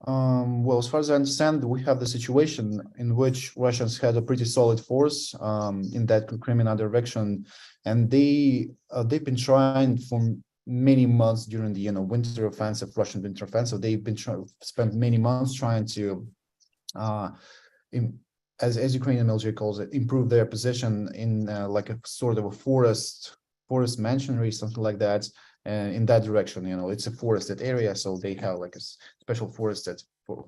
S2: Well, as far as I understand, we have the situation in which Russians had a pretty solid force in that Crimea direction, and they've been trying for many months during the winter offensive, Russian winter offensive. They've been spent many months trying to, as Ukrainian military calls it, improve their position in like a sort of a forest mansionry, something like that. In that direction, it's a forested area, so they have like a special forested park,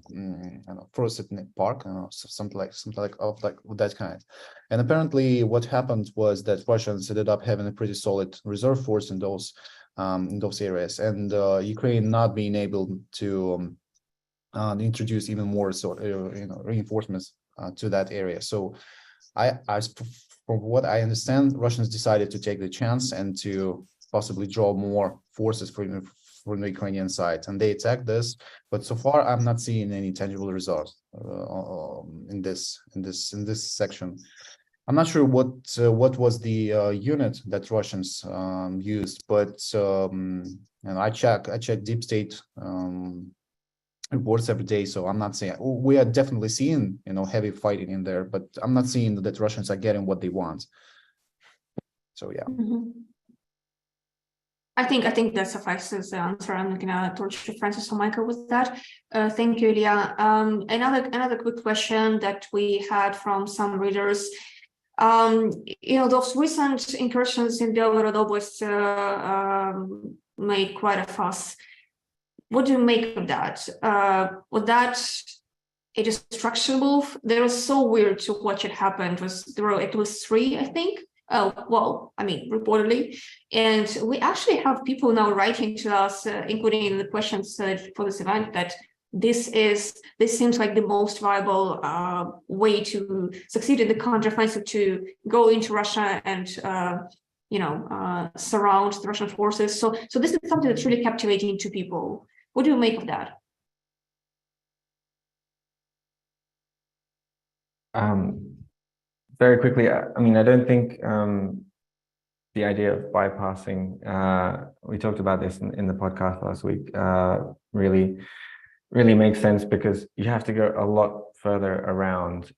S2: something like that kind. And apparently, what happened was that Russians ended up having a pretty solid reserve force in those areas, and Ukraine not being able to introduce even more reinforcements to that area. So, from what I understand, Russians decided to take the chance and to possibly draw more forces from the Ukrainian side, and they attacked this. But so far, I'm not seeing any tangible results in this section. I'm not sure what was the unit that Russians used, but I check deep state reports every day. So I'm not saying we are definitely seeing heavy fighting in there, but I'm not seeing that Russians are getting what they want. So yeah.
S1: I think that suffices the answer. I'm looking at torch to Francis or Michael with that. Thank you, Illia. Another quick question that we had from some readers. Those recent incursions in Belgorod Oblast made quite a fuss. What do you make of that? Was that a destruction move? It was so weird to watch it happen. It was 3, I think. Reportedly. And we actually have people now writing to us, including in the questions for this event, that this seems like the most viable way to succeed in the counteroffensive, to go into Russia and surround the Russian forces. So this is something that's really captivating to people. What do you make of that?
S3: Very quickly, I don't think the idea of bypassing, we talked about this in the podcast last week, really makes sense, because you have to go a lot further around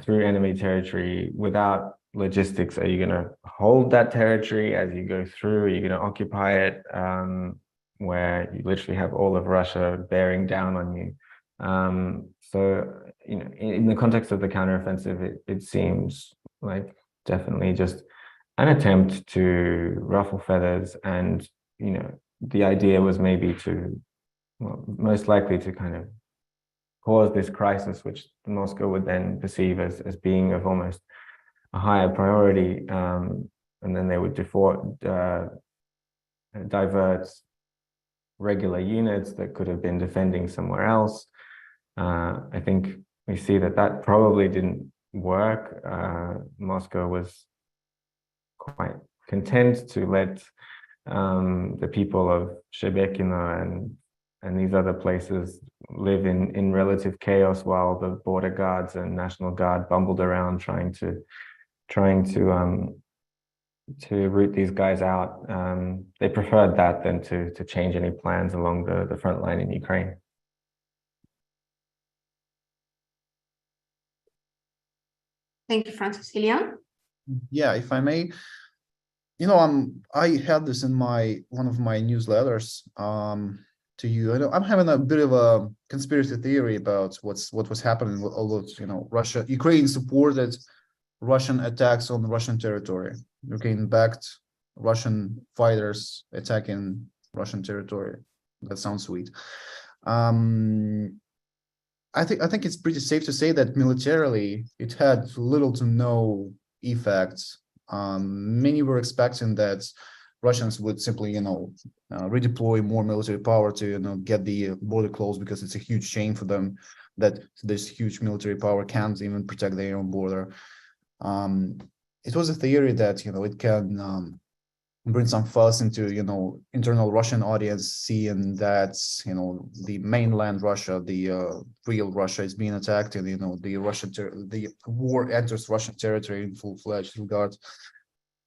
S3: through enemy territory without logistics. Are you going to hold that territory as you go through? Are you going to occupy it where you literally have all of Russia bearing down on you? In the context of the counteroffensive, it seems like definitely just an attempt to ruffle feathers, and the idea was maybe most likely to kind of cause this crisis, which Moscow would then perceive as being of almost a higher priority, and then they would divert regular units that could have been defending somewhere else. I think we see that probably didn't work. Moscow was quite content to let the people of Shebekino and these other places live in relative chaos while the border guards and National Guard bumbled around trying to root these guys out. They preferred that than to change any plans along the front line in Ukraine.
S1: Thank you, Francis. Illia?
S2: Yeah, if I may, I had this in one of my newsletters to you. I know I'm having a bit of a conspiracy theory about what was happening with all those, Ukraine supported Russian attacks on Russian territory. Ukraine-backed Russian fighters attacking Russian territory. That sounds sweet. I think it's pretty safe to say that militarily it had little to no effects. Many were expecting that Russians would simply, redeploy more military power to, get the border closed, because it's a huge shame for them that this huge military power can't even protect their own border. It was a theory that, it can bring some fuss into, internal Russian audience, seeing that, the mainland Russia, the real Russia, is being attacked, and, the war enters Russian territory in full-fledged regard.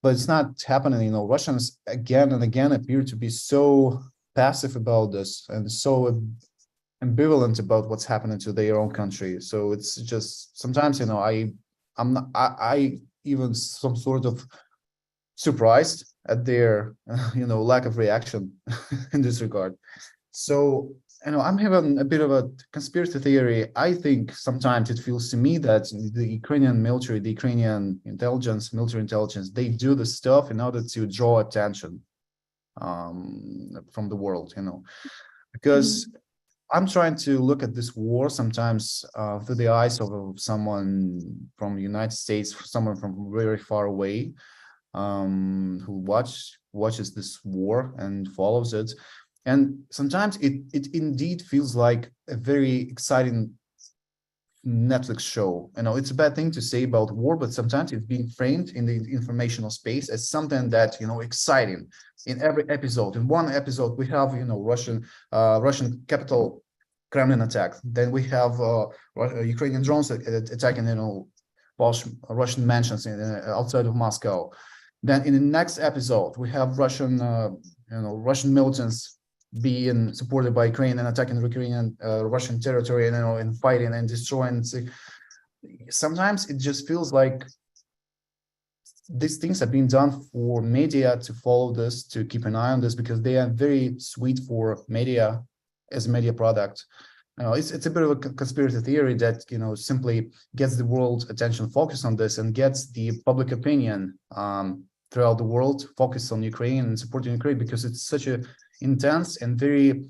S2: But it's not happening. Russians again and again appear to be so passive about this and so ambivalent about what's happening to their own country. So it's just sometimes, I even some sort of surprised at their, lack of reaction in this regard. So, I'm having a bit of a conspiracy theory. I think sometimes it feels to me that the Ukrainian military, the Ukrainian military intelligence, they do this stuff in order to draw attention from the world, because I'm trying to look at this war sometimes through the eyes of someone from the United States, someone from very far away, who watches this war and follows it. And sometimes it indeed feels like a very exciting Netflix show. It's a bad thing to say about war, but sometimes it's being framed in the informational space as something that, exciting. In every episode, in one episode, we have, Russian capital Kremlin attack. Then we have Ukrainian drones attacking, Russian mansions outside of Moscow. Then in the next episode, we have Russian militants being supported by Ukraine and attacking Russian territory, and fighting and destroying. Sometimes it just feels like these things are being done for media to follow this, to keep an eye on this, because they are very sweet for media as a media product. It's a bit of a conspiracy theory that, simply gets the world attention focused on this and gets the public opinion throughout the world focused on Ukraine and supporting Ukraine, because it's such a intense and very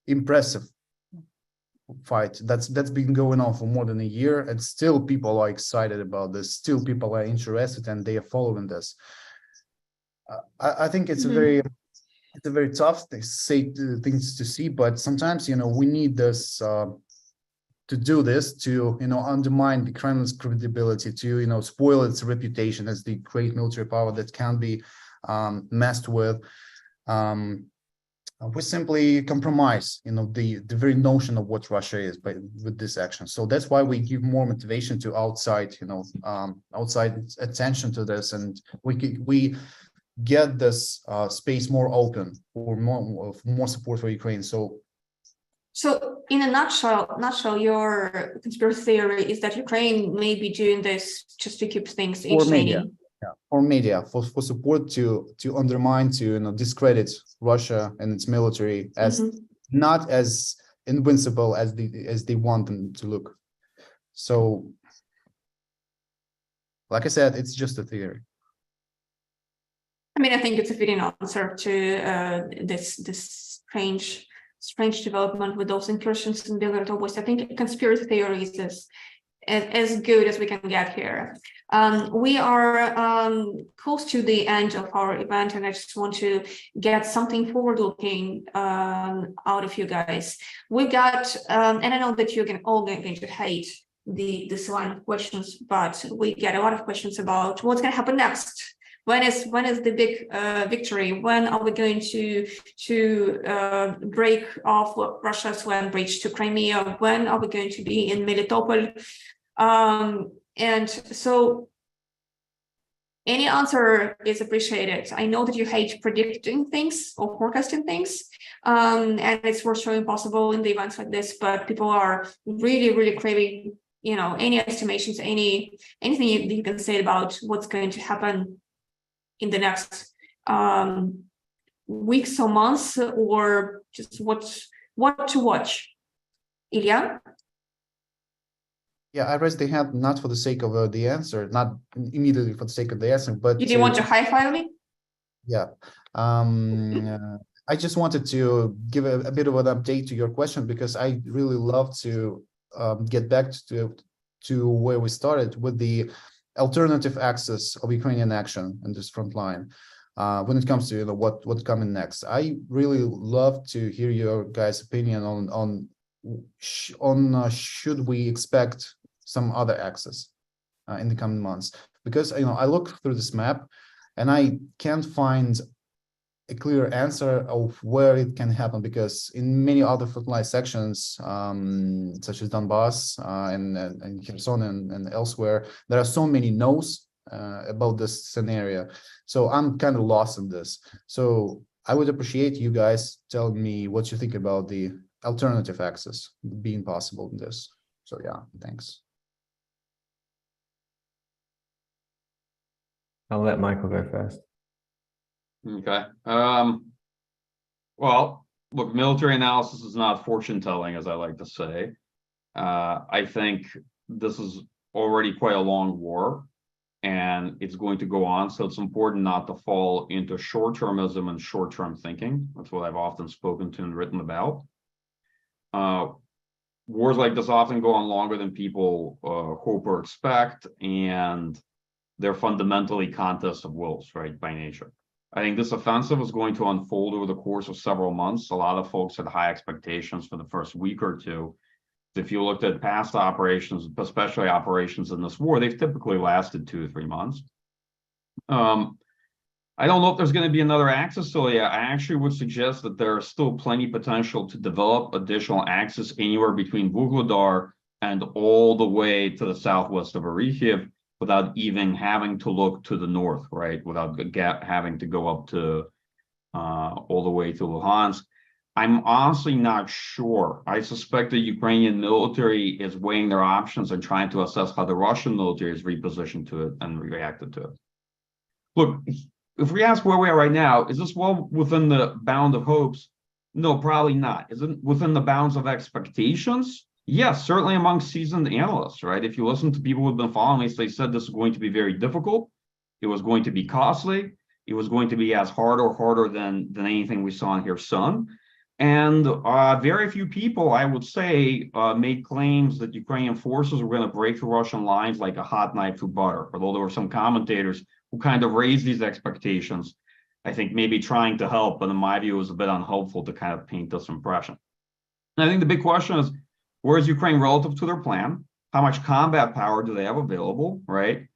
S2: impressive fight that's been going on for more than a year, and still people are excited about this. Still people are interested and they are following this. I think it's a very tough things to see, but sometimes we need this to do this, to undermine the Kremlin's credibility, to spoil its reputation as the great military power that can be messed with. We simply compromise the very notion of what Russia is with this action. So that's why we give more motivation to outside attention to this, and we get this space more open for more support for Ukraine.
S1: So in a nutshell, your conspiracy theory is that Ukraine may be doing this just to keep things entertaining.
S2: Or media for support to undermine, to discredit Russia and its military as not as invincible as they want them to look. So, like I said, it's just a theory.
S1: I think it's a fitting answer to this strange development with those incursions in Belgorod Oblast. I think conspiracy theory is as good as we can get here. We are close to the end of our event, and I just want to get something forward-looking out of you guys. We got, and I know that you're all going to hate this line of questions, but we get a lot of questions about what's going to happen next. When is the big victory? When are we going to break off Russia's land bridge to Crimea? When are we going to be in Melitopol? And so any answer is appreciated. I know that you hate predicting things or forecasting things, and it's for sure impossible in the events like this, but people are really, really craving, any estimations, anything you can say about what's going to happen in the next weeks or months, or just what to watch. Ilya?
S2: Yeah, I raised the hand not for the sake of the answer, not immediately for the sake of the answer, but
S1: You didn't want to high-five me?
S2: Yeah. I just wanted to give a bit of an update to your question, because I really love to get back to where we started with the alternative axis of Ukrainian action in this front line. When it comes to what's coming next, I really love to hear your guys' opinion on should we expect some other axis in the coming months, because I look through this map and I can't find a clear answer of where it can happen, because in many other frontline sections, such as Donbass and Kherson and elsewhere, there are so many no's about this scenario. So I'm kind of lost in this. So I would appreciate you guys telling me what you think about the alternative axis being possible in this. So yeah, thanks.
S3: I'll let Michael go first.
S4: Okay. Well, look, military analysis is not fortune telling, as I like to say. I think this is already quite a long war, and it's going to go on. So it's important not to fall into short-termism and short-term thinking. That's what I've often spoken to and written about. Wars like this often go on longer than people hope or expect, and they're fundamentally contests of wills, right, by nature. I think this offensive is going to unfold over the course of several months. A lot of folks had high expectations for the first week or two. If you looked at past operations, especially operations in this war, they've typically lasted 2 to 3 months. I don't know if there's going to be another axis, so yeah, I actually would suggest that there is still plenty potential to develop additional axis anywhere between Vuhledar and all the way to the southwest of Orikhiv, without even having to look to the north, right? Without having to go up to all the way to Luhansk. I'm honestly not sure. I suspect the Ukrainian military is weighing their options and trying to assess how the Russian military is repositioned to it and reacted to it. Look, if we ask where we are right now, is this well within the bound of hopes? No, probably not. Is it within the bounds of expectations? Yes, certainly among seasoned analysts, right? If you listen to people who have been following this, they said this is going to be very difficult. It was going to be costly. It was going to be as hard or harder than anything we saw in Kherson. And very few people, I would say, made claims that Ukrainian forces were going to break through Russian lines like a hot knife through butter, although there were some commentators who kind of raised these expectations, I think maybe trying to help, but in my view, it was a bit unhelpful to kind of paint this impression. And I think the big question is, where is Ukraine relative to their plan? How much combat power do they have available, right?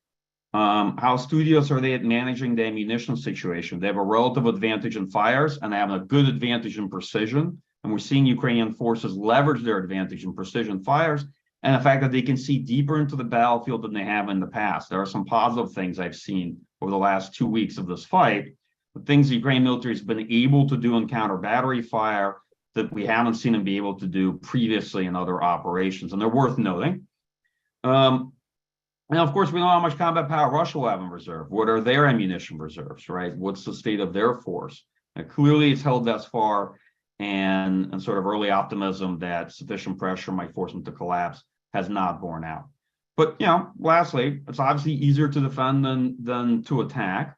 S4: How studious are they at managing the ammunition situation? They have a relative advantage in fires, and they have a good advantage in precision. And we're seeing Ukrainian forces leverage their advantage in precision fires, and the fact that they can see deeper into the battlefield than they have in the past. There are some positive things I've seen over the last 2 weeks of this fight, the things the Ukrainian military has been able to do in counter battery fire that we haven't seen them be able to do previously in other operations, and they're worth noting. And of course, we know how much combat power Russia will have in reserve. What are their ammunition reserves, right? What's the state of their force? And clearly, it's held thus far, and sort of early optimism that sufficient pressure might force them to collapse has not borne out. But lastly, it's obviously easier to defend than to attack.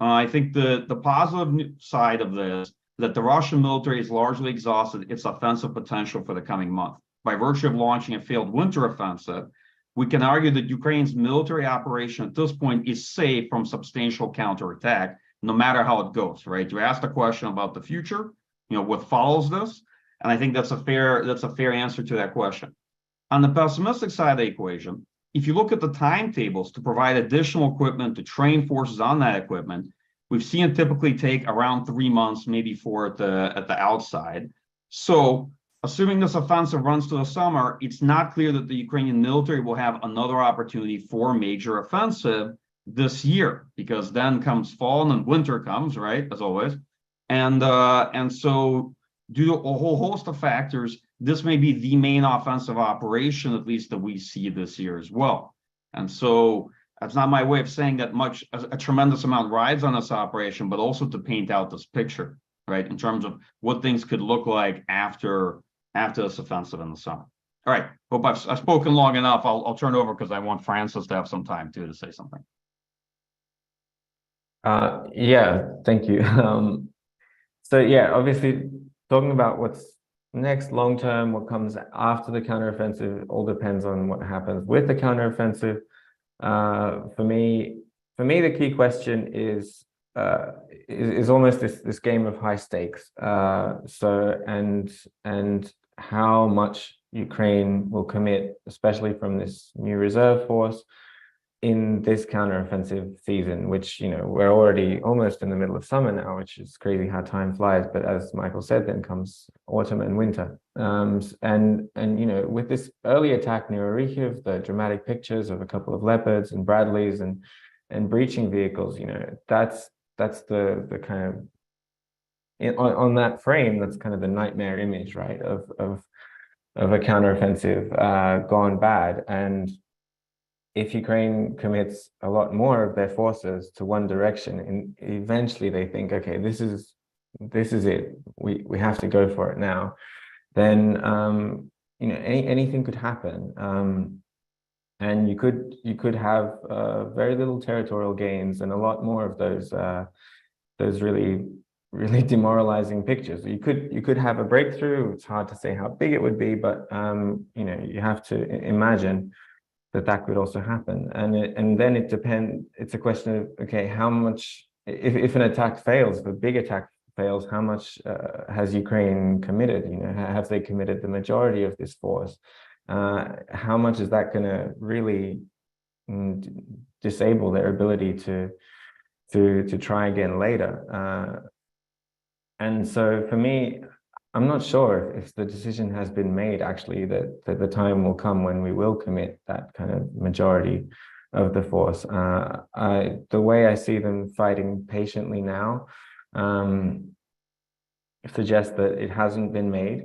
S4: I think the positive side of this, that the Russian military has largely exhausted its offensive potential for the coming month. By virtue of launching a failed winter offensive, we can argue that Ukraine's military operation at this point is safe from substantial counterattack, no matter how it goes, right? You asked a question about the future, what follows this, and I think that's a fair answer to that question. On the pessimistic side of the equation, if you look at the timetables to provide additional equipment to train forces on that equipment, we've seen it typically take around 3 months, maybe 4 at the outside. So assuming this offensive runs to the summer, it's not clear that the Ukrainian military will have another opportunity for a major offensive this year, because then comes fall and winter comes, right, as always. And so due to a whole host of factors, this may be the main offensive operation, at least that we see this year as well. And so that's not my way of saying that a tremendous amount rides on this operation, but also to paint out this picture, right, in terms of what things could look like after this offensive in the summer. All right, hope I've spoken long enough. I'll turn over because I want Francis to have some time too to say something.
S3: Yeah, thank you. So yeah, obviously talking about what's next long term, what comes after the counteroffensive, all depends on what happens with the counteroffensive. For me, the key question is almost this game of high stakes. And how much Ukraine will commit, especially from this new reserve force, in this counteroffensive season, which, we're already almost in the middle of summer now, which is crazy how time flies. But as Michael said, then comes autumn and winter. And with this early attack near Orikhiv, the dramatic pictures of a couple of Leopards and Bradleys and breaching vehicles, that's the kind of, on that frame, that's kind of the nightmare image, right, of a counteroffensive gone bad. And if Ukraine commits a lot more of their forces to one direction, and eventually they think, okay, this is it, we have to go for it now, then anything could happen, and you could have very little territorial gains and a lot more of those really demoralizing pictures. You could have a breakthrough. It's hard to say how big it would be, but you have to imagine that could also happen. And then it depends. It's a question of, okay, how much, if an attack fails, if a big attack fails, how much has Ukraine committed? Have they committed the majority of this force? How much is that going to really disable their ability to try again later? And so for me, I'm not sure if the decision has been made, actually, that the time will come when we will commit that kind of majority of the force. The way I see them fighting patiently now suggests that it hasn't been made.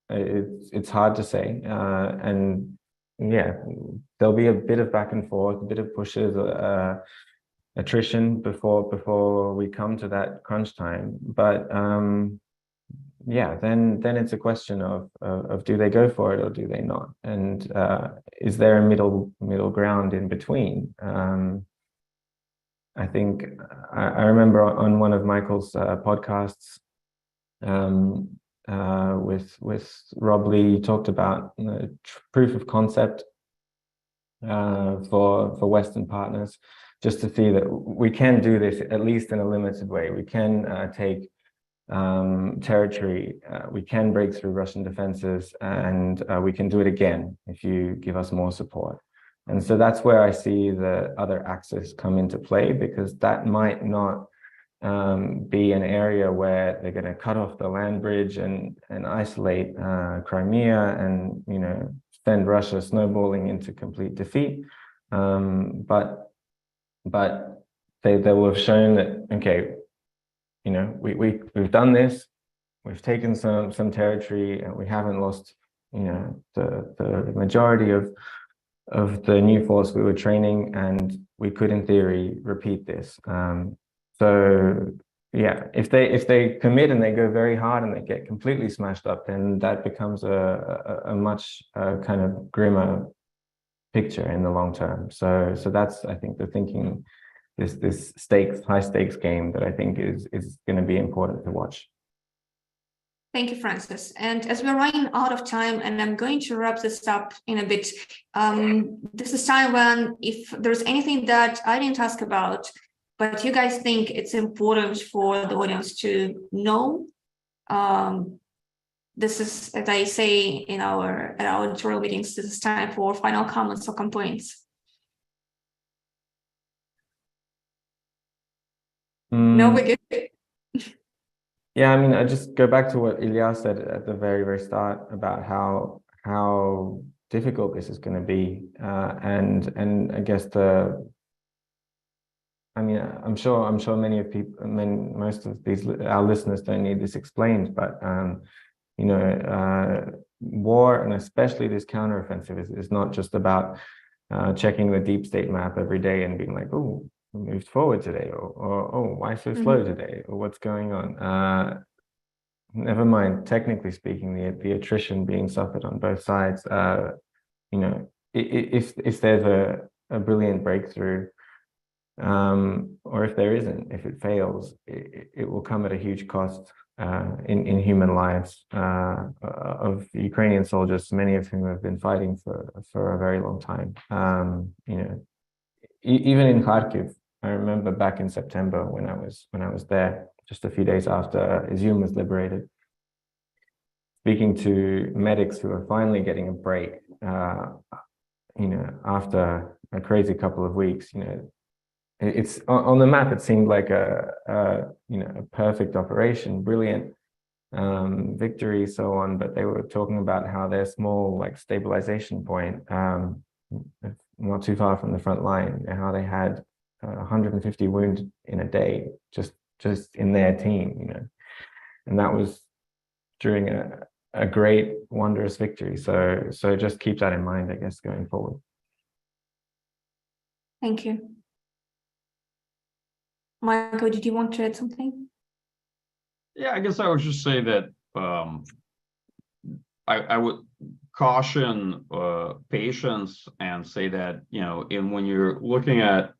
S3: It's hard to say. And yeah, there'll be a bit of back and forth, a bit of pushes, attrition before we come to that crunch time. But yeah, then it's a question of do they go for it or do they not, and is there a middle ground in between? I think I remember on one of Michael's podcasts with Rob Lee, talked about proof of concept for Western partners, just to see that we can do this, at least in a limited way. We can take territory, we can break through Russian defenses, and we can do it again if you give us more support. And so that's where I see the other axis come into play, because that might not be an area where they're going to cut off the land bridge and isolate Crimea and send Russia snowballing into complete defeat. But they will have shown that, okay, we've done this, we've taken some territory, and we haven't lost the majority of the new force we were training, and we could in theory repeat this. So yeah, if they commit and they go very hard and they get completely smashed up, then that becomes a much kind of grimmer picture in the long term. So that's, I think, the thinking, this high stakes game that I think is going to be important to watch.
S1: Thank you, Francis. And as we're running out of time, and I'm going to wrap this up in a bit, this is time when if there's anything that I didn't ask about, but you guys think it's important for the audience to know, this is, as I say in at our editorial meetings, this is time for final comments or complaints. No, we're good.
S3: Yeah, I mean, I just go back to what Illia said at the very, very start about how difficult this is going to be, and I guess I'm sure most of our listeners don't need this explained, but war, and especially this counteroffensive, is not just about checking the deep state map every day and being like, oh, we moved forward today, or oh, why so slow today, or what's going on. Never mind, technically speaking, the attrition being suffered on both sides. If there's a brilliant breakthrough, or if there isn't, if it fails, it will come at a huge cost in human lives of Ukrainian soldiers, many of whom have been fighting for a very long time. Even in Kharkiv, I remember back in September when I was there, just a few days after Izium was liberated, speaking to medics who are finally getting a break, after a crazy couple of weeks. It's on the map, it seemed like a perfect operation, brilliant victory, so on, but they were talking about how their small stabilization point, not too far from the front line, how they had 150 wounded in a day, just in their team, and that was during a great, wondrous victory. So just keep that in mind, I guess, going forward.
S1: Thank you. Michael, did you want to add something?
S4: Yeah, I guess I would just say that I would caution patience and say that, when you're looking at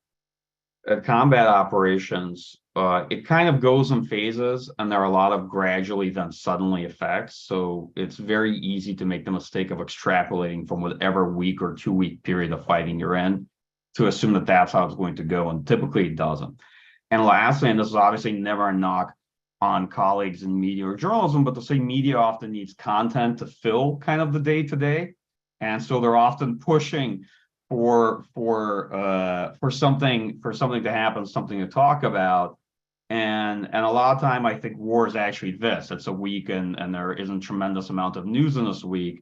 S4: combat operations, it kind of goes in phases, and there are a lot of gradually then suddenly effects. So it's very easy to make the mistake of extrapolating from whatever week or 2 week period of fighting you're in to assume that that's how it's going to go, and typically it doesn't. And lastly, and this is obviously never a knock on colleagues in media or journalism, but to say media often needs content to fill kind of the day-to-day. And so they're often pushing for something to happen, something to talk about. And a lot of time, I think war is actually this. It's a week, and there isn't tremendous amount of news in this week,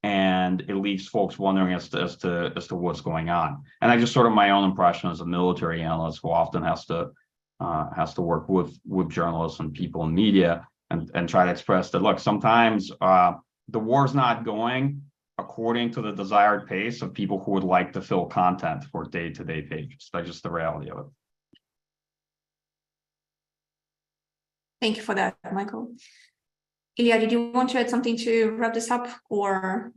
S4: and it leaves folks wondering as to what's going on. And I just sort of my own impression as a military analyst who often has to work with journalists and people in media and try to express that, look, sometimes the war's not going according to the desired pace of people who would like to fill content for day-to-day pages. That's just the reality of it.
S1: Thank you for that, Michael. Illia, did you want to add something to wrap this up, or?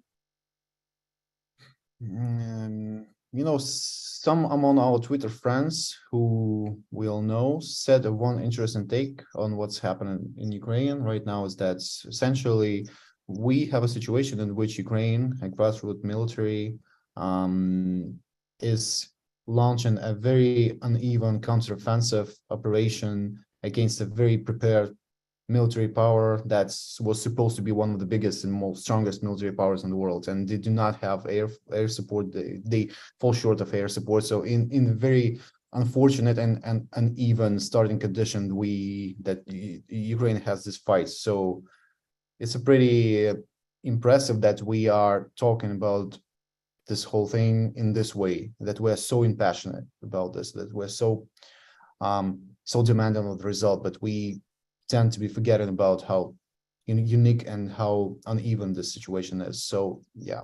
S2: Some among our Twitter friends who we'll know said one interesting take on what's happening in Ukraine right now is that essentially we have a situation in which Ukraine, a grassroots military, is launching a very uneven counteroffensive operation against a very prepared military power that was supposed to be one of the biggest and most strongest military powers in the world, and they do not have air support. They fall short of air support. So in a very unfortunate and uneven starting condition, that Ukraine has this fight. So it's a pretty impressive that we are talking about this whole thing in this way, that we're so impassionate about this, that we're so demanding of the result, but we tend to be forgetting about how unique and how uneven this situation is. So yeah,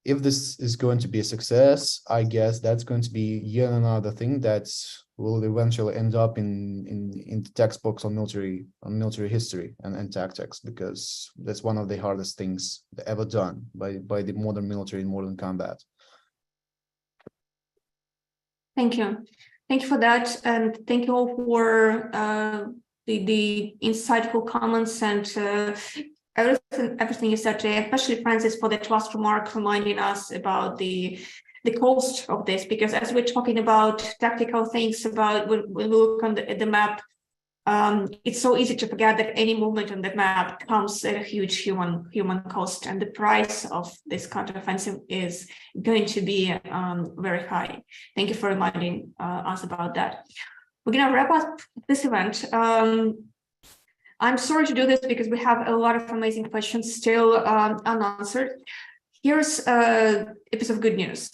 S2: if this is going to be a success, I guess that's going to be yet another thing that will eventually end up in the textbooks on military history and tactics, because that's one of the hardest things ever done by the modern military in modern combat.
S1: Thank you. Thank you for that, and thank you all for the insightful comments and everything you said today, especially Francis for that last remark reminding us about the cost of this, because as we're talking about tactical things, about when we look at the map, it's so easy to forget that any movement on the map comes at a huge human cost, and the price of this counteroffensive is going to be very high. Thank you for reminding us about that. We're going to wrap up this event. I'm sorry to do this because we have a lot of amazing questions still unanswered. Here's a piece of good news.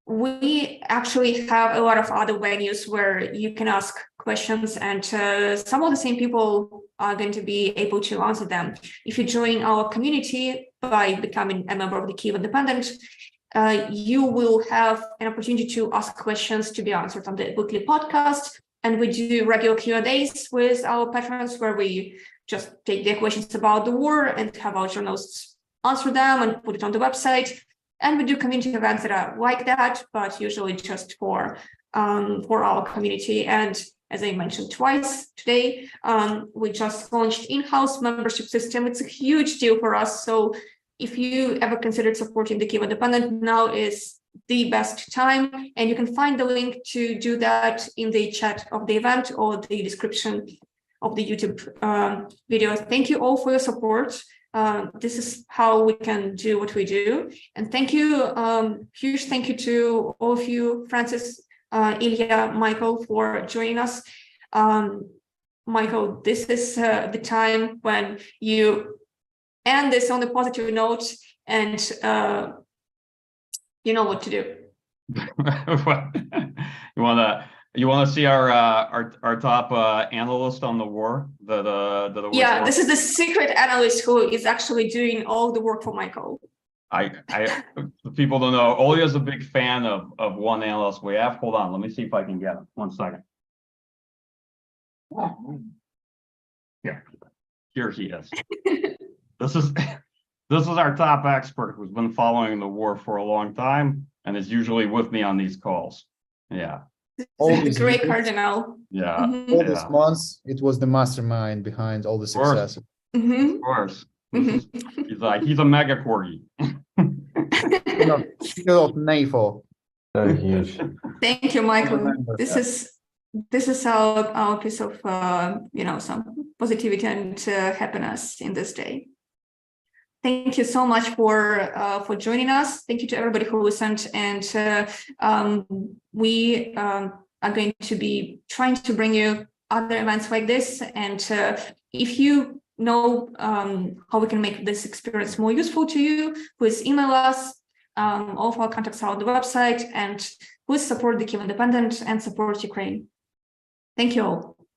S1: We actually have a lot of other venues where you can ask questions, and some of the same people are going to be able to answer them. If you join our community by becoming a member of the Kyiv Independent, you will have an opportunity to ask questions to be answered on the weekly podcast. And we do regular Q&As with our patrons where we just take their questions about the war and have our journalists answer them and put it on the website. And we do community events that are like that, but usually just for our community. And as I mentioned twice today, we just launched in-house membership system. It's a huge deal for us. So if you ever considered supporting the Kyiv Independent, now is the best time. And you can find the link to do that in the chat of the event or the description of the YouTube video. Thank you all for your support. This is how we can do what we do. And thank you, huge thank you to all of you, Francis, Illia, Michael, for joining us. Michael, this is the time when you end this on a positive note, and you know what to do.
S4: You want to see our top analyst on the war?
S1: Yeah, this is the secret analyst who is actually doing all the work for Michael.
S4: People don't know. Olga is a big fan of one analyst we have. Hold on, let me see if I can get him. 1 second. Here he is. This is our top expert who's been following the war for a long time and is usually with me on these calls. Yeah.
S2: All these
S1: Great
S2: years,
S1: cardinal.
S4: Yeah.
S2: all these months, it was the mastermind behind all the success.
S4: Of course. He's a mega corgi.
S3: So huge.
S1: Thank you, Michael. This is our piece of some positivity and happiness in this day. Thank you so much for joining us. Thank you to everybody who listened, and we are going to be trying to bring you other events like this. And if you know how we can make this experience more useful to you, please email us. All of our contacts are on the website, and please support the Kyiv Independent and support Ukraine. Thank you all.